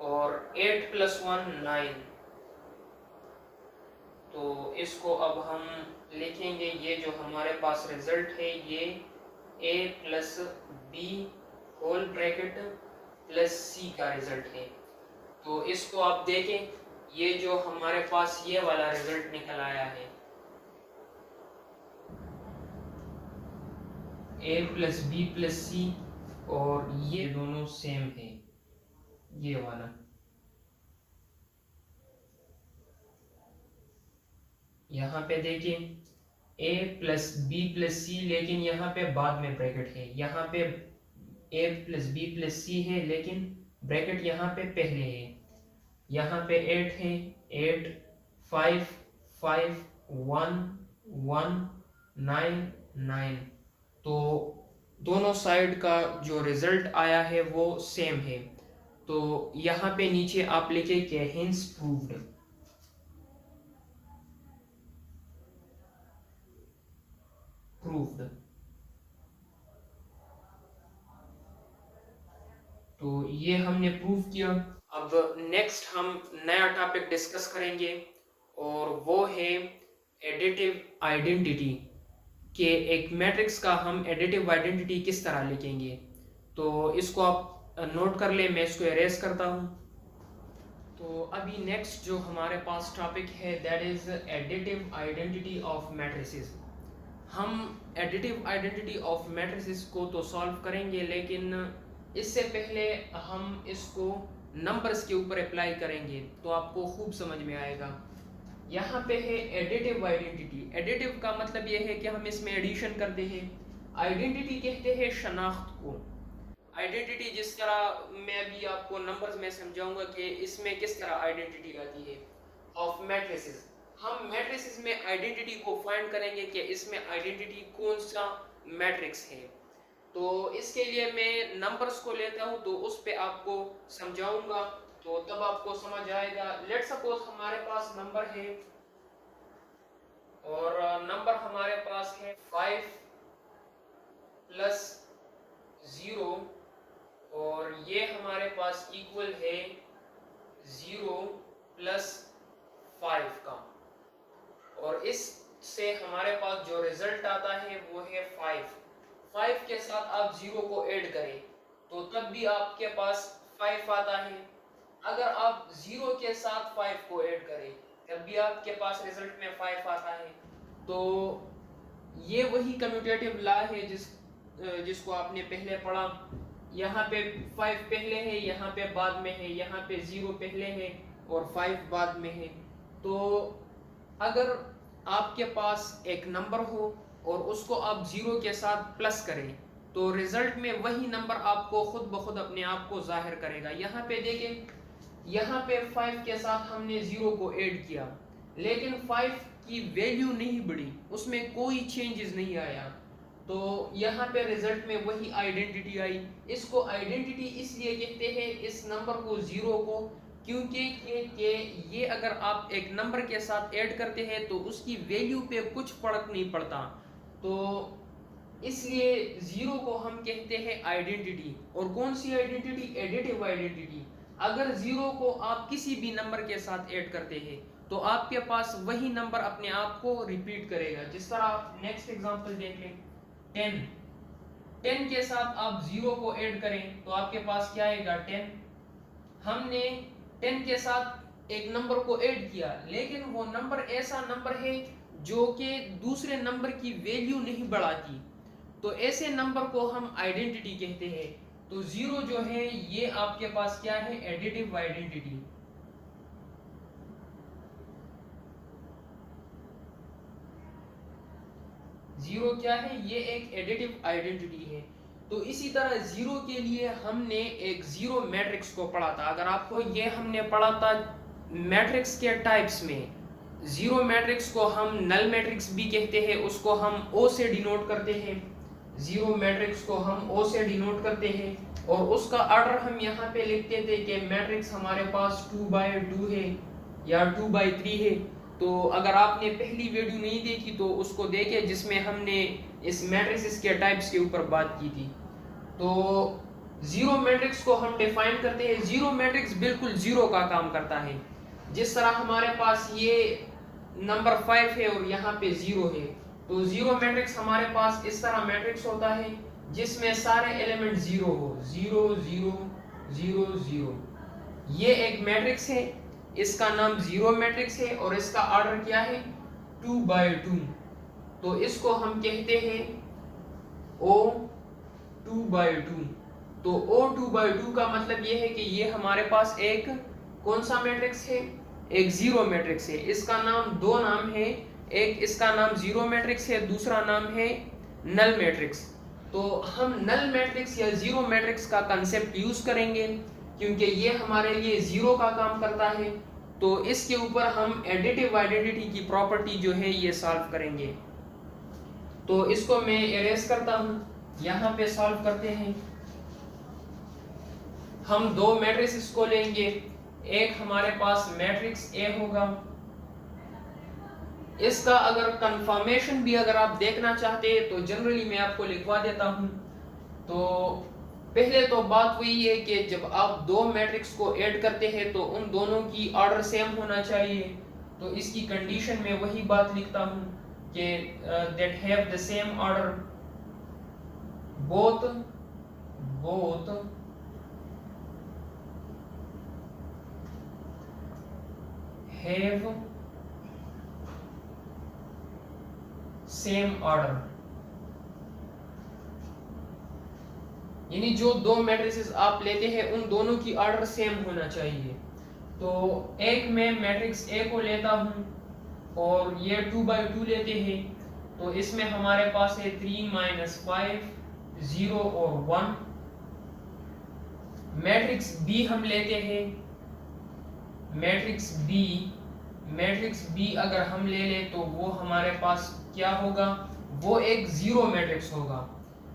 और 8 + 1 9। तो इसको अब हम लिखेंगे, ये जो हमारे पास रिजल्ट है ये a + b whole bracket plus c का रिजल्ट है। तो इसको आप देखें, ये जो हमारे पास ये वाला रिजल्ट निकल आया है, ए प्लस बी प्लस सी, और ये दोनों सेम है, ये वाला। यहाँ पे देखिए a प्लस बी प्लस सी, लेकिन यहाँ पे बाद में ब्रैकेट है, यहाँ पे a प्लस बी प्लस सी है लेकिन ब्रैकेट यहाँ पे पहले है। यहाँ पे 8 है, 8 5 5 1 1 9 9। तो दोनों साइड का जो रिजल्ट आया है वो सेम है। तो यहाँ पे नीचे आप लिखे कि हेंस प्रूव्ड। तो ये हमने प्रूव किया। अब नेक्स्ट हम नया टॉपिक डिस्कस करेंगे और वो है एडिटिव आइडेंटिटी, कि एक मैट्रिक्स का हम एडिटिव आइडेंटिटी किस तरह लिखेंगे। तो इसको आप नोट कर ले, मैं इसको एरेज करता हूँ। तो अभी नेक्स्ट जो हमारे पास टॉपिक है that is additive identity of matrices. हम एडिटिव आइडेंटिटी ऑफ मैट्रिसेस को तो सॉल्व करेंगे, लेकिन इससे पहले हम इसको नंबर्स के ऊपर अप्लाई करेंगे तो आपको खूब समझ में आएगा। यहाँ पे है एडिटिव आइडेंटिटी। एडिटिव का मतलब ये है कि हम इसमें एडिशन करते हैं। आइडेंटिटी कहते हैं शनाख्त को। आइडेंटिटी जिस तरह मैं अभी आपको नंबर्स में समझाऊंगा कि इसमें किस तरह आइडेंटिटी आती है ऑफ मैट्रिसेस। हम मैट्रिसेस में आइडेंटिटी को फाइंड करेंगे कि इसमें आइडेंटिटी कौन सा मैट्रिक्स है। तो इसके लिए मैं नंबर्स को लेता हूं तो उस पे आपको समझाऊंगा, तो तब आपको समझ आएगा। लेट सपोज हमारे पास नंबर है और नंबर हमारे पास है 5 प्लस 0, और ये हमारे पास इक्वल है 0 प्लस 5 का, और इससे हमारे पास जो रिजल्ट आता है वो है 5 के साथ आप 0 को ऐड करें तो तब भी आपके पास 5 आता है। अगर आप 0 के साथ 5 को ऐड करें तब भी आपके पास रिजल्ट में 5 आता है। तो ये वही कम्यूटेटिव लॉ है जिसको आपने पहले पढ़ा। यहाँ पे 5 पहले है, यहाँ पे बाद में है, यहाँ पे 0 पहले है और 5 बाद में है। तो अगर आपके पास एक नंबर हो और उसको आप 0 के साथ प्लस करें तो रिजल्ट में वही नंबर आपको खुद ब खुद अपने आप को जाहिर करेगा। यहाँ पे देखें, यहाँ पे 5 के साथ हमने 0 को ऐड किया लेकिन 5 की वैल्यू नहीं बढ़ी, उसमें कोई चेंजेस नहीं आया, तो यहाँ पे रिजल्ट में वही आइडेंटिटी आई। इसको आइडेंटिटी इसलिए कहते हैं इस नंबर को 0 को, क्योंकि ये अगर आप एक नंबर के साथ ऐड करते हैं तो उसकी वैल्यू पे कुछ फर्क नहीं पड़ता, तो इसलिए 0 को हम कहते हैं आइडेंटिटी। और कौन सी आइडेंटिटी? Additive identity. अगर 0 को आप किसी भी नंबर के साथ ऐड करते हैं तो आपके पास वही नंबर अपने आप को रिपीट करेगा। जिस तरह आप नेक्स्ट एग्जांपल देख लें, 10 के साथ आप 0 को ऐड करें तो आपके पास क्या आएगा? 10। हमने 10 के साथ एक नंबर को ऐड किया लेकिन वो नंबर ऐसा नंबर है जो कि दूसरे नंबर की वैल्यू नहीं बढ़ाती, तो ऐसे नंबर को हम आइडेंटिटी कहते हैं। तो 0 जो है ये आपके पास क्या है? Additive identity. जीरो क्या है? ये एक एडिटिव आइडेंटिटी है। तो इसी तरह 0 के लिए हमने एक 0 मैट्रिक्स को पढ़ा था। अगर आपको ये हमने पढ़ा था मैट्रिक्स के टाइप्स में, 0 मैट्रिक्स को हम नल मैट्रिक्स भी कहते हैं, उसको हम O से डिनोट करते हैं। 0 मैट्रिक्स को हम O से डिनोट करते हैं और उसका ऑर्डर हम यहाँ पे लिखते थे कि मैट्रिक्स हमारे पास 2/2 है या 2/3 है। तो अगर आपने पहली वीडियो नहीं देखी तो उसको देखें जिसमें हमने इस मैट्रिसेस के टाइप्स के ऊपर बात की थी। तो 0 मैट्रिक्स को हम डिफाइन करते हैं। 0 मैट्रिक्स बिल्कुल 0 का काम करता है। जिस तरह हमारे पास ये नंबर 5 है और यहाँ पे 0 है, तो 0 मैट्रिक्स हमारे पास इस तरह मैट्रिक्स होता है जिसमें सारे एलिमेंट 0 हो, 0 0 0 0। ये एक मैट्रिक्स है, इसका नाम जीरो मैट्रिक्स है और इसका ऑर्डर क्या है 2/2। तो इसको हम कहते हैं O2/2। तो O2/2 का मतलब ये है कि ये हमारे पास एक कौन सा मैट्रिक्स है, एक जीरो मैट्रिक्स है। इसका नाम, दो नाम है, एक इसका नाम जीरो मैट्रिक्स है, दूसरा नाम है नल मैट्रिक्स। तो हम नल मैट्रिक्स या जीरो मैट्रिक्स का कंसेप्ट यूज करेंगे क्योंकि ये हमारे लिए जीरो का काम करता है। तो इसके ऊपर हम एडिटिव आइडेंटिटी की प्रॉपर्टी जो है ये सॉल्व करेंगे। तो इसको मैं इरेज करता हूं, यहां पे सॉल्व करते हैं। हम दो मैट्रिक्स को लेंगे, एक हमारे पास मैट्रिक्स ए होगा। इसका अगर कंफर्मेशन भी अगर आप देखना चाहते हैं तो जनरली मैं आपको लिखवा देता हूं। तो पहले तो बात वही है कि जब आप दो मैट्रिक्स को ऐड करते हैं तो उन दोनों की ऑर्डर सेम होना चाहिए। तो इसकी कंडीशन में वही बात लिखता हूं कि that have the same order, both have same order. यानी जो दो मैट्रिसेस आप लेते हैं उन दोनों की ऑर्डर सेम होना चाहिए। तो एक मैं मैट्रिक्स ए को लेता हूं और ये 2/2 लेते हैं। तो इसमें हमारे पास है 3 - 5 0 और 1। मैट्रिक्स बी हम लेते हैं, मैट्रिक्स बी अगर हम ले लें तो वो हमारे पास क्या होगा, वो एक जीरो मैट्रिक्स होगा।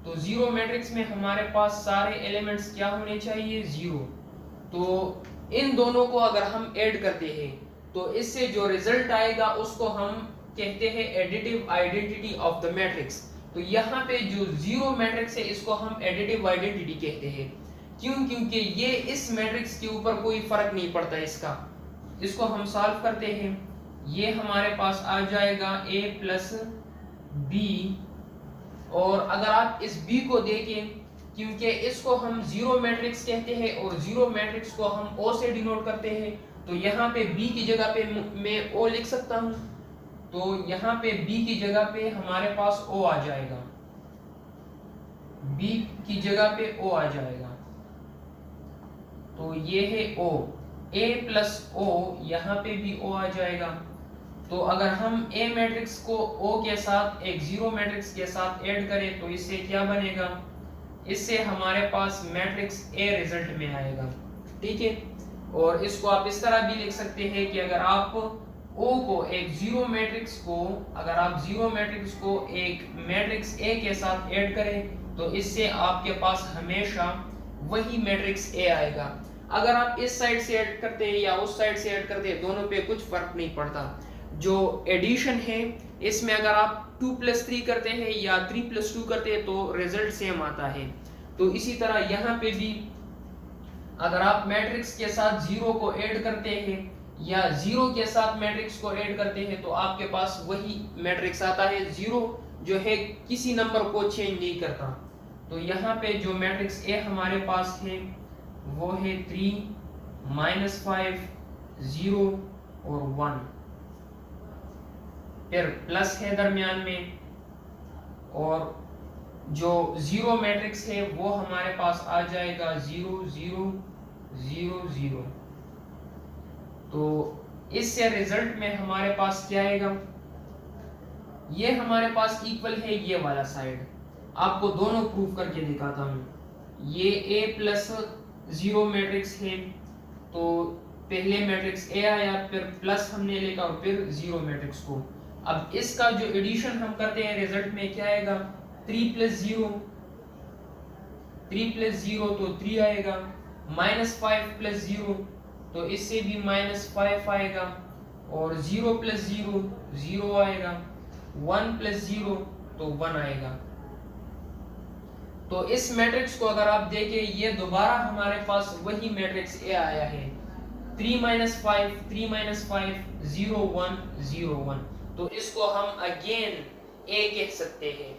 तो जीरो मैट्रिक्स में हमारे पास सारे एलिमेंट्स क्या होने चाहिए, जीरो। तो इन दोनों को अगर हम ऐड करते हैं तो इससे जो रिजल्ट आएगा उसको हम कहते हैं additive identity of the matrix. तो यहाँ पे जो जीरो मैट्रिक्स है इसको हम एडिटिव आइडेंटिटी कहते हैं। क्यों? क्योंकि ये इस मैट्रिक्स के ऊपर कोई फर्क नहीं पड़ता इसका। इसको हम सॉल्व करते हैं, ये हमारे पास आ जाएगा a + b। और अगर आप इस b को देखें, क्योंकि इसको हम जीरो मैट्रिक्स कहते हैं और जीरो मैट्रिक्स को हम o से डिनोट करते हैं, तो यहाँ पे b की जगह पे मैं o लिख सकता हूँ। तो यहाँ पे b की जगह पे हमारे पास o आ जाएगा, b की जगह पे o आ जाएगा। तो ये है o, a + o, यहाँ पे भी o आ जाएगा। तो अगर हम A मैट्रिक्स को O के साथ एक जीरो मैट्रिक्स के साथ ऐड करें तो इससे क्या बनेगा, इससे हमारे पास मैट्रिक्स A रिजल्ट में आएगा। ठीक है। और इसको आप इस तरह भी लिख सकते हैं कि अगर आप O को एक जीरो मैट्रिक्स को, अगर आप जीरो मैट्रिक्स को एक मैट्रिक्स A के साथ ऐड करें तो इससे आपके पास हमेशा वही मैट्रिक्स A आएगा। अगर आप इस साइड से ऐड करते हैं या उस साइड से ऐड करते हैं, दोनों पे कुछ फर्क नहीं पड़ता। जो एडिशन है इसमें अगर आप 2 + 3 करते हैं या 3 + 2 करते हैं तो रिजल्ट सेम आता है। तो इसी तरह यहाँ पे भी अगर आप मैट्रिक्स के साथ जीरो को ऐड करते हैं या जीरो के साथ मैट्रिक्स को ऐड करते हैं तो आपके पास वही मैट्रिक्स आता है। जीरो जो है किसी नंबर को चेंज नहीं करता। तो यहाँ पे जो मैट्रिक्स ए हमारे पास है वो है 3 - 5 0 और 1, फिर प्लस है दरमियान में, और जो जीरो मैट्रिक्स है वो हमारे पास आ जाएगा 0 0 0 0। तो इससे रिजल्ट में हमारे पास क्या आएगा, ये हमारे पास इक्वल है ये वाला साइड। आपको दोनों प्रूफ करके दिखाता हूँ। ये A + 0 मैट्रिक्स है, तो पहले मैट्रिक्स A आया, फिर प्लस हमने लिखा और फिर जीरो मैट्रिक्स को। अब इसका जो एडिशन हम करते हैं रिजल्ट में क्या आएगा, 3 + 0, 3 + 0 तो 3 आएगा, -5 + 0 तो इससे भी -5 आएगा, और 0 + 0 0 आएगा, 1 + 0 तो 1 आएगा। तो इस मैट्रिक्स को अगर आप देखें, ये दोबारा हमारे पास वही मैट्रिक्स A आया है, 3 - 5 3 - 5 0 1 0 1। तो इसको हम अगेन A कह सकते हैं।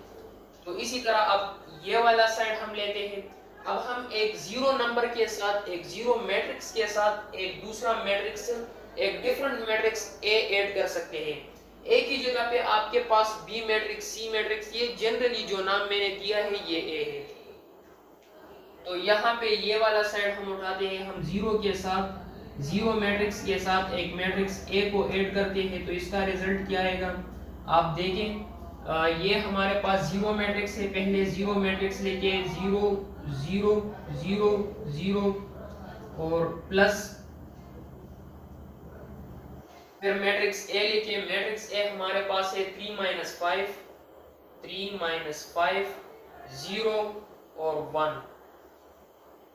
तो इसी तरह अब ये वाला साइड हम लेते हैं। अब हम एक जीरो नंबर के साथ, एक जीरो मैट्रिक्स के साथ एक दूसरा मैट्रिक्स, एक डिफरेंट मैट्रिक्स ए ऐड कर सकते हैं। ए की जगह पे आपके पास बी मैट्रिक्स, सी मैट्रिक्स, ये जनरली जो नाम मैंने दिया है ये ए है। तो यहाँ पे ये वाला साइड हम उठाते हैं, हम जीरो के साथ, जीरो मैट्रिक्स के साथ एक मैट्रिक्स ए को ऐड करते हैं, तो इसका रिजल्ट क्या आएगा आप देखें। ये हमारे पास जीरो मैट्रिक्स है, पहले जीरो मैट्रिक्स लेके जीरो जीरो जीरो जीरो और प्लस, फिर मैट्रिक्स ए लेके, मैट्रिक्स ए हमारे पास है 3 माइनस 5, 3 माइनस 5, 0 और 1।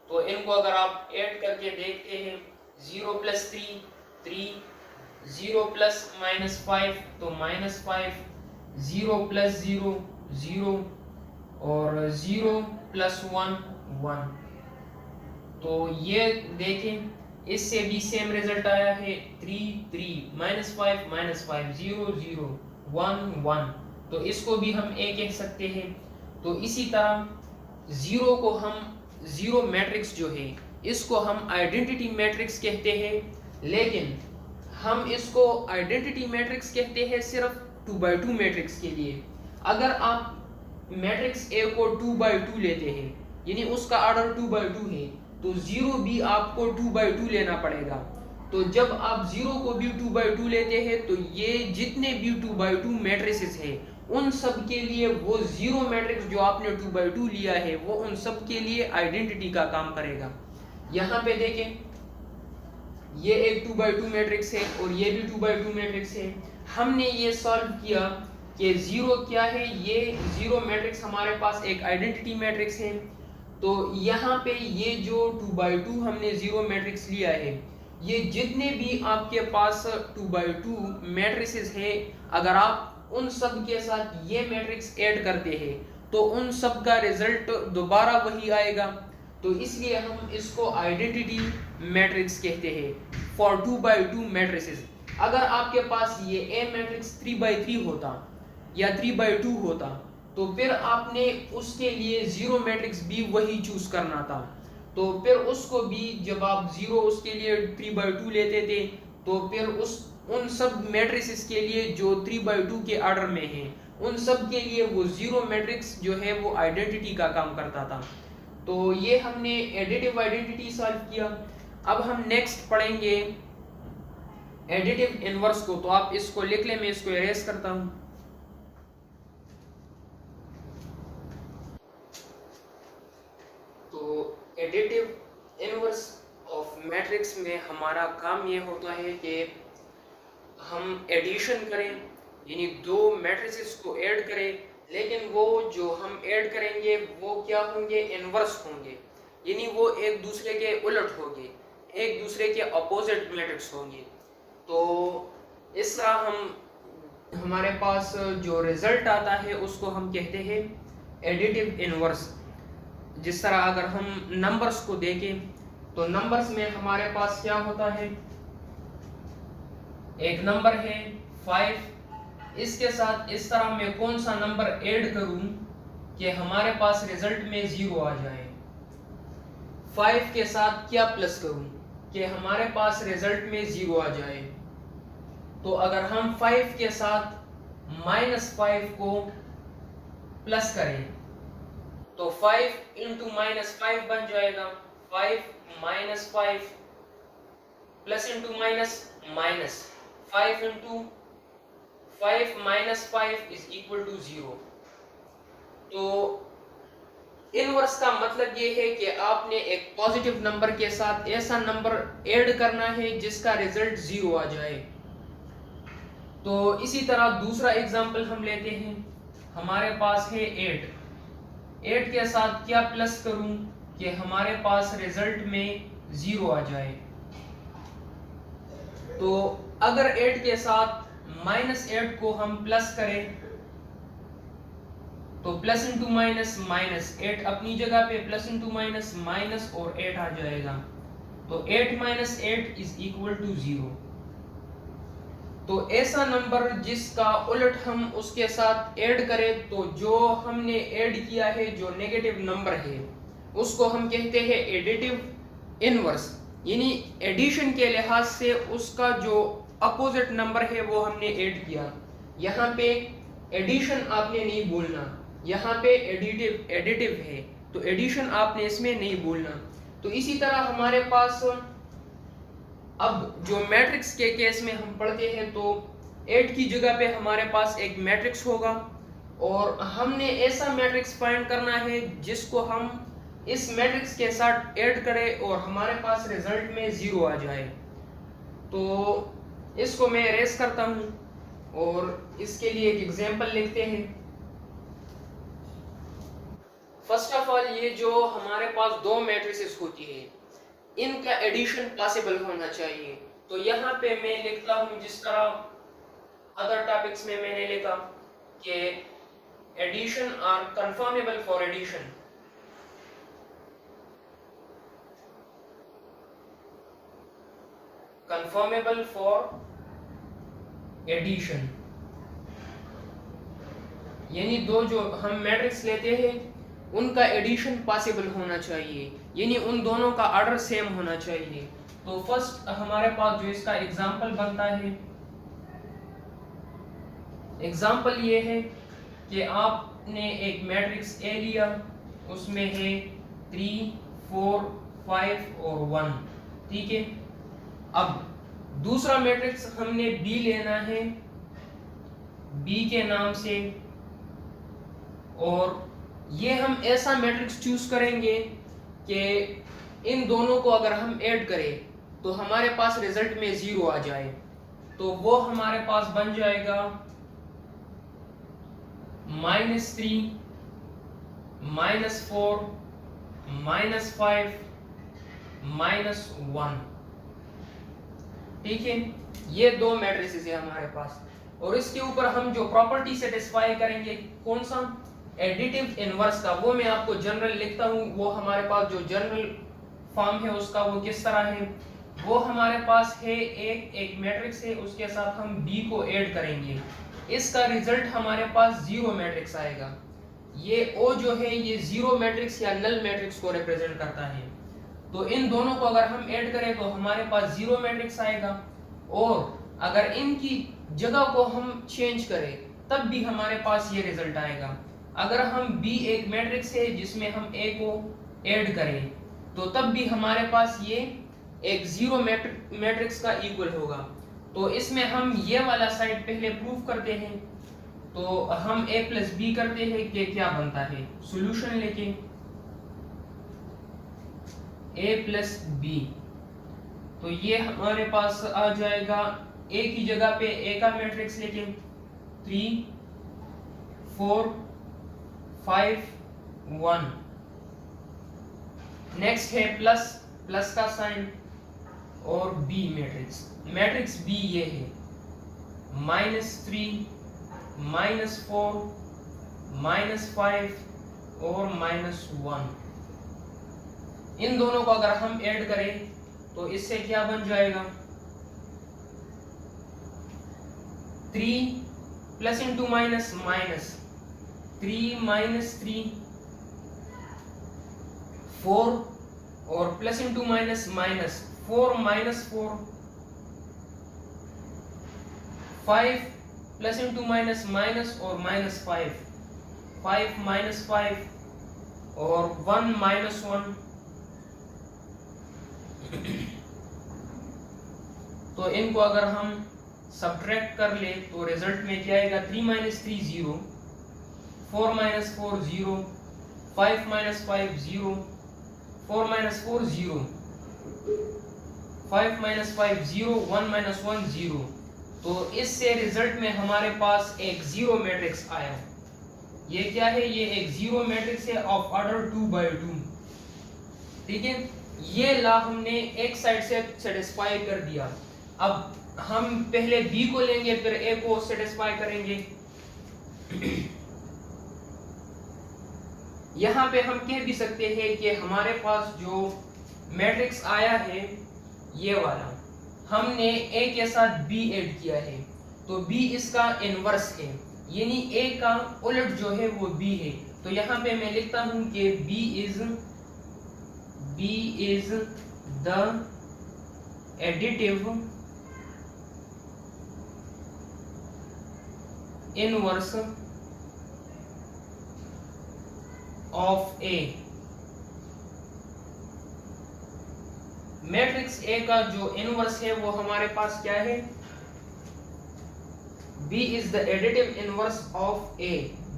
तो इनको अगर आप ऐड करके देखते हैं, 0 प्लस 3 3, 0 प्लस माइनस 5 तो माइनस 5, 0 प्लस 0 0 और 0 प्लस 1 1। तो ये देखें, इससे भी सेम रिजल्ट आया है, 3 3 माइनस 5 माइनस 5, 0 0 1 1। तो इसको भी हम ए कह सकते हैं। तो इसी तरह जीरो को हम, जीरो मैट्रिक्स जो है इसको हम आइडेंटिटी मैट्रिक्स कहते हैं, लेकिन हम इसको आइडेंटिटी मैट्रिक्स कहते हैं सिर्फ 2x2 मैट्रिक्स के लिए। अगर आप मैट्रिक्स ए को 2x2 लेते हैं, यानी उसका ऑर्डर 2x2 है, तो जीरो भी आपको 2x2 लेना पड़ेगा। तो जब आप जीरो को भी 2x2 लेते हैं, तो ये जितने भी 2x2 मैट्रिसेस है उन सब के लिए वो जीरो मैट्रिक्स जो आपने 2x2 लिया है वो उन सब के लिए आइडेंटिटी का काम करेगा। यहाँ पे देखें, ये एक 2x2 मैट्रिक्स है और ये भी 2x2 मैट्रिक्स है। हमने ये सॉल्व किया कि जीरो क्या है, ये जीरो मैट्रिक्स हमारे पास एक आइडेंटिटी मैट्रिक्स है। तो यहाँ पे ये जो 2x2 हमने जीरो मैट्रिक्स लिया है, ये जितने भी आपके पास 2x2 मैट्रिसेस है, अगर आप उन सब के साथ ये मैट्रिक्स ऐड करते हैं तो उन सब का रिजल्ट दोबारा वही आएगा। तो इसलिए हम इसको आइडेंटिटी मैट्रिक्स कहते हैं फॉर 2x2 मैट्रिसेस। अगर आपके पास ये ए मैट्रिक्स 3x3 होता या 3x2 होता, तो फिर आपने उसके लिए जीरो मैट्रिक्स भी वही चूज करना था। तो फिर उसको भी जब आप जीरो उसके लिए 3x2 लेते थे, तो फिर उन सब मैट्रिसेस के लिए जो 3x2 के ऑर्डर में हैं, उन सब के लिए वो जीरो मैट्रिक्स जो है वो आइडेंटिटी का काम करता था। तो ये हमने एडिटिव आइडेंटिटी सॉल्व किया। अब हम नेक्स्ट पढ़ेंगे एडिटिव इनवर्स को। तो आप इसको लिख लें, मैं इसको इरेज करता हूं। तो एडिटिव इनवर्स ऑफ मैट्रिक्स में हमारा काम ये होता है कि हम एडिशन करें, यानी दो मैट्रिसेस को ऐड करें, लेकिन वो जो हम ऐड करेंगे वो क्या होंगे, इनवर्स होंगे, यानी वो एक दूसरे के उलट होंगे, एक दूसरे के अपोजिट मैट्रिक्स होंगे। तो इस तरह हमारे पास जो रिजल्ट आता है उसको हम कहते हैं एडिटिव इनवर्स। जिस तरह अगर हम नंबर्स को देखें, तो नंबर्स में हमारे पास क्या होता है, एक नंबर है 5, इसके साथ इस तरह मैं कौन सा नंबर ऐड करूं कि हमारे पास रिजल्ट में 0 आ जाए। 5 के साथ क्या प्लस करूं कि हमारे पास रिजल्ट में 0 आ जाए। तो अगर हम 5 के साथ -5 को प्लस करें, तो 5 इंटू -5 बन जाएगा 5 - 5 plus into minus minus 5 into 5 - 5 is equal to 0। तो इनवर्स का मतलब ये है कि आपने एक पॉजिटिव नंबर के साथ ऐसा नंबर ऐड करना है जिसका रिजल्ट 0 आ जाए। तो इसी तरह दूसरा एग्जांपल हम लेते हैं, हमारे पास है 8 के साथ क्या प्लस करूं कि हमारे पास रिजल्ट में 0 आ जाए। तो अगर 8 के साथ -8 को हम प्लस करें, तो प्लस इंटू माइनस माइनस 8 अपनी जगह पे, प्लस इंटू माइनस माइनस और 8 आ जाएगा। तो 8 - 8 इज इक्वल टू 0। तो ऐसा नंबर जिसका उलट हम उसके साथ ऐड करें, तो जो हमने ऐड किया है जो नेगेटिव नंबर है उसको हम कहते हैं एडिटिव इनवर्स, यानी एडिशन के लिहाज से उसका जो अपोजिट नंबर है वो हमने ऐड किया। यहाँ पे एडिशन आपने नहीं बोलना, यहाँ पे एडिटिव है तो एडिशन आपने इसमें नहीं बोलना। तो इसी तरह हमारे पास अब जो मैट्रिक्स के केस में हम पढ़ते हैं तो 8 की जगह पे हमारे पास एक मैट्रिक्स होगा और हमने ऐसा मैट्रिक्स फाइंड करना है जिसको हम इस मैट्रिक्स के साथ ऐड करें और हमारे पास रिजल्ट में 0 आ जाए। तो इसको मैं एरेज करता हूं और इसके लिए एक एग्जांपल लिखते हैं। फर्स्ट ऑफ ऑल, ये जो हमारे पास दो मैट्रिसेस होती है इनका एडिशन पॉसिबल होना चाहिए। तो यहाँ पे मैं लिखता हूँ जिस तरह अदर टॉपिक्स में मैंने लिखा कि addition are conformable for addition. Conformable for addition यानी दो जो हम मैट्रिक्स लेते हैं उनका एडिशन पॉसिबल होना चाहिए, यानी उन दोनों का ऑर्डर सेम होना चाहिए। तो फर्स्ट हमारे पास जो इसका एग्जांपल बनता है, एग्जांपल ये है कि आपने एक मैट्रिक्स ए लिया, उसमें है 3, 4, 5 और 1, ठीक है। अब दूसरा मैट्रिक्स हमने बी लेना है, बी के नाम से, और ये हम ऐसा मैट्रिक्स चूज करेंगे कि इन दोनों को अगर हम ऐड करें तो हमारे पास रिजल्ट में 0 आ जाए। तो वो हमारे पास बन जाएगा -3, -4, -5, -1, ठीक है। ये दो मैट्रिसेस है हमारे पास और इसके ऊपर हम जो प्रॉपर्टी सेटिस्फाई करेंगे कौन सा, एडिटिव इनवर्स का, वो मैं आपको जनरल लिखता हूँ। वो हमारे पास जो जनरल फॉर्म है उसका वो किस तरह है, वो हमारे पास है एक मैट्रिक्स है, उसके साथ हम बी को ऐड करेंगे, इसका रिजल्ट हमारे पास 0 मैट्रिक्स आएगा। ये ओ जो है ये 0 मैट्रिक्स या नल मैट्रिक्स को रिप्रेजेंट करता है। तो इन दोनों को अगर हम ऐड करें तो हमारे पास 0 मैट्रिक्स आएगा, और अगर इनकी जगह को हम चेंज करें तब भी हमारे पास ये रिजल्ट आएगा। अगर हम बी एक मैट्रिक्स है जिसमें हम ए को ऐड करें तो तब भी हमारे पास ये एक 0 मैट्रिक्स का इक्वल होगा। तो इसमें हम ये वाला साइड पहले प्रूव करते हैं। तो हम a प्लस बी करते हैं कि क्या बनता है, सॉल्यूशन लेके a प्लस बी, तो ये हमारे पास आ जाएगा a की जगह पे a का मैट्रिक्स लेके 3, 4, 5, 1। नेक्स्ट है प्लस का साइन और बी मैट्रिक्स बी ये है -3, -4, -5 और -1। इन दोनों को अगर हम ऐड करें तो इससे क्या बन जाएगा, 3 प्लस इंटू माइनस, 3 -3, 4 और plus into minus, -4 -4, 5 plus into minus और -5, 5 -5 और 1 -1। तो इनको अगर हम सब्ट्रैक्ट कर ले तो रिजल्ट में क्या आएगा, 3 -3 0, 4 -4 0, 5 -5 0, 4 -4 0, 5 -5 0, 1 -1 0। तो इससे रिजल्ट में हमारे पास एक 0 मैट्रिक्स आया। ये क्या है, ये एक 0 मैट्रिक्स है ऑफ ऑर्डर 2/2, ठीक है। ये ला हमने एक साइड से सेटिस्फाई कर दिया। अब हम पहले बी को लेंगे फिर ए को सेटिस्फाई करेंगे। यहाँ पे हम कह भी सकते हैं कि हमारे पास जो मैट्रिक्स आया है ये वाला, हमने ए के साथ बी ऐड किया है तो बी इसका इनवर्स है, यानी ए का उलट जो है वो बी है। तो यहाँ पे मैं लिखता हूँ कि B is B is the additive inverse of A। Matrix A का जो इनवर्स है वो हमारे पास क्या है? B is the additive inverse of A।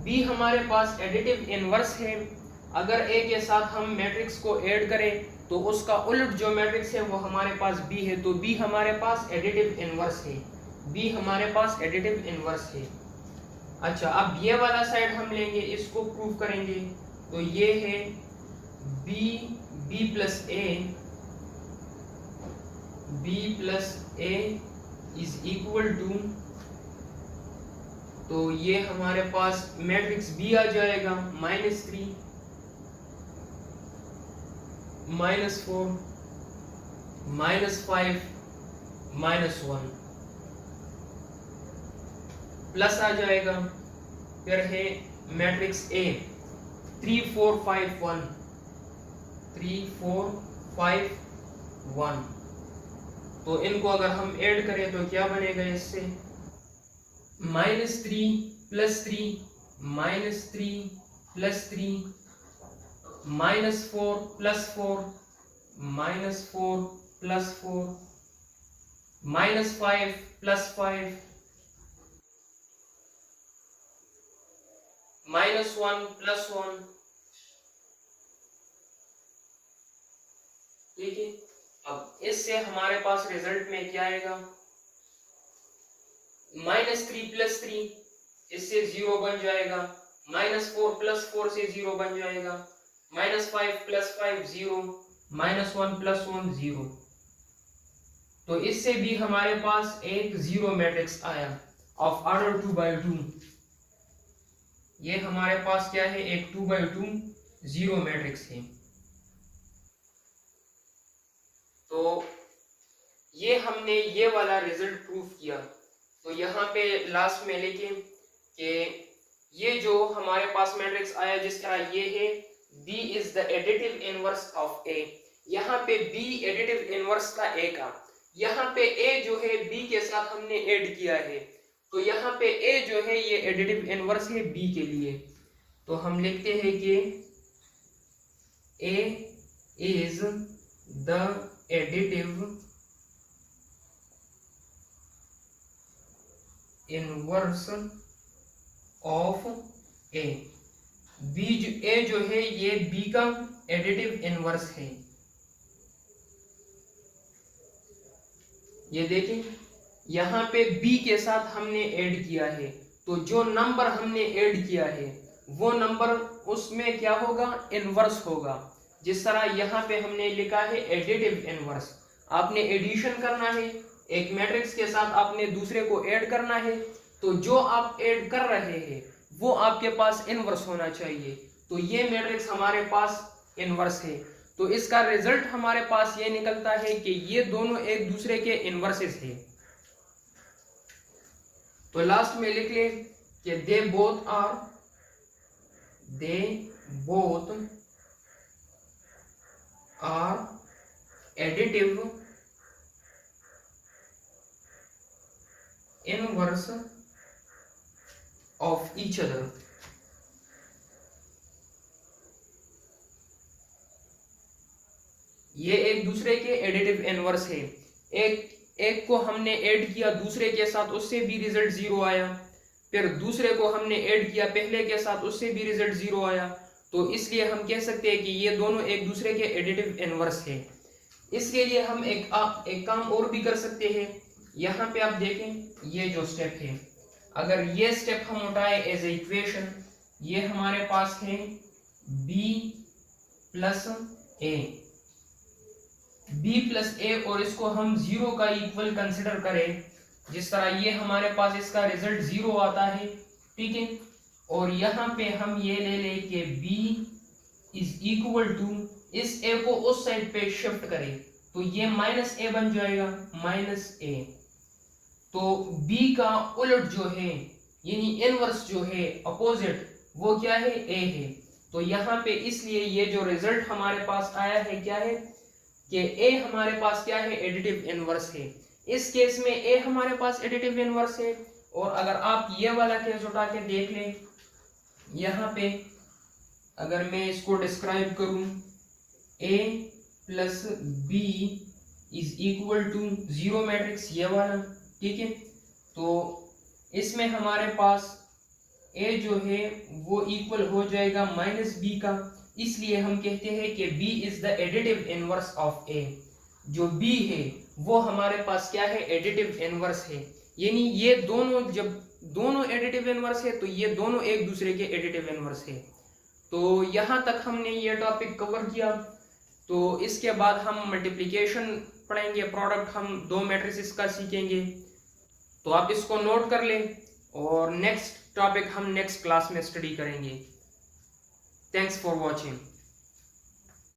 B हमारे पास एडिटिव इनवर्स है। अगर A के साथ हम मैट्रिक्स को ऐड करें तो उसका उलट जो मैट्रिक्स है वो हमारे पास B है, तो B हमारे पास एडिटिव इनवर्स है। B हमारे पास एडिटिव इनवर्स है। अच्छा, अब ये वाला साइड हम लेंगे, इसको प्रूव करेंगे। तो ये है B plus A is equal to, तो ये हमारे पास मैट्रिक्स B आ जाएगा -3 -4 -5 -1 प्लस आ जाएगा। फिर है मैट्रिक्स A 3 4 5 1 3 4 5 1। तो इनको अगर हम ऐड करें तो क्या बनेगा? इससे -3 + 3 -3 + 3 -4 + 4 -4 + 4 -5 + 5 -1 + 1। ठीक है, अब इससे हमारे पास रिजल्ट में क्या आएगा? -3 + 3 इससे 0 बन जाएगा, -4 + 4 से 0 बन जाएगा, -5 + 5 0, -1 + 1 0। तो इससे भी हमारे पास एक 0 मैट्रिक्स आया ऑफ ऑर्डर 2/2। ये हमारे पास क्या है? एक 2/2 0 मैट्रिक्स है। तो ये हमने ये वाला रिजल्ट प्रूव किया। तो यहाँ पे लास्ट में लिखे कि ये जो हमारे पास मैट्रिक्स आया जिसका ये है B is the additive inverse of A। यहाँ पे B एडिटिव इनवर्स का A का, यहाँ पे A जो है B के साथ हमने ऐड किया है, तो यहाँ पे A जो है ये एडिटिव इनवर्स है B के लिए। तो हम लिखते हैं कि A is the additive inverse of A। A जो है ये B का एडिटिव इनवर्स है। ये देखें, यहाँ पे B के साथ हमने ऐड किया है, तो जो नंबर हमने ऐड किया है वो नंबर उसमें क्या होगा? इनवर्स होगा। जिस तरह यहाँ पे हमने लिखा है एडिटिव इनवर्स, आपने एडिशन करना है, एक मैट्रिक्स के साथ आपने दूसरे को ऐड करना है, तो जो आप ऐड कर रहे हैं वो आपके पास इनवर्स होना चाहिए। तो ये मैट्रिक्स हमारे पास इनवर्स है, तो इसका रिजल्ट हमारे पास ये निकलता है कि ये दोनों एक दूसरे के इनवर्सेस है। तो लास्ट में लिख ले कि they both are additive inverse of each other. ये एक दूसरे के एडिटिव इनवर्स है। एक को हमने ऐड किया दूसरे के साथ, उससे भी रिजल्ट 0 आया, फिर दूसरे को हमने ऐड किया पहले के साथ, उससे भी रिजल्ट 0 आया। तो इसलिए हम कह सकते हैं कि ये दोनों एक दूसरे के एडिटिव इनवर्स है। इसके लिए हम एक काम और भी कर सकते हैं। यहाँ पे आप देखें, ये जो स्टेप है, अगर ये स्टेप हम उठाए एज ए इक्वेशन, ये हमारे पास है B प्लस A और इसको हम 0 का इक्वल कंसिडर करें, जिस तरह ये हमारे पास इसका रिजल्ट 0 आता है। ठीक है, और यहाँ पे हम ये ले लें कि B इज इक्वल टू, इस A को उस साइड पे शिफ्ट करें तो ये -A बन जाएगा, -A। तो B का उलट जो है यानी इनवर्स जो है, अपोजिट, वो क्या है? A है। तो यहाँ पे इसलिए ये जो रिजल्ट हमारे पास आया है क्या है कि ए हमारे पास क्या है, एडिटिव इनवर्स है। इस केस में ए हमारे पास एडिटिव इनवर्स है। और अगर आप ये वाला केस उठा के देख लें, यहाँ पे अगर मैं इसको डिस्क्राइब करूं, a plus B is equal to 0 matrix, ये वाला, ठीक है। तो इसमें हमारे पास ए जो है वो इक्वल हो जाएगा माइनस बी का, इसलिए हम कहते हैं कि B is the additive inverse of a. जो बी है वो हमारे पास क्या है, एडिटिव इनवर्स है। यानी ये दोनों, जब दोनों एडिटिव इनवर्स है तो ये दोनों एक दूसरे के एडिटिव इनवर्स है। तो यहाँ तक हमने ये टॉपिक कवर किया। तो इसके बाद हम मल्टीप्लिकेशन पढ़ेंगे, प्रोडक्ट हम दो मैट्रिसेस का सीखेंगे। तो आप इसको नोट कर लें और नेक्स्ट टॉपिक हम नेक्स्ट क्लास में स्टडी करेंगे। Thanks for watching.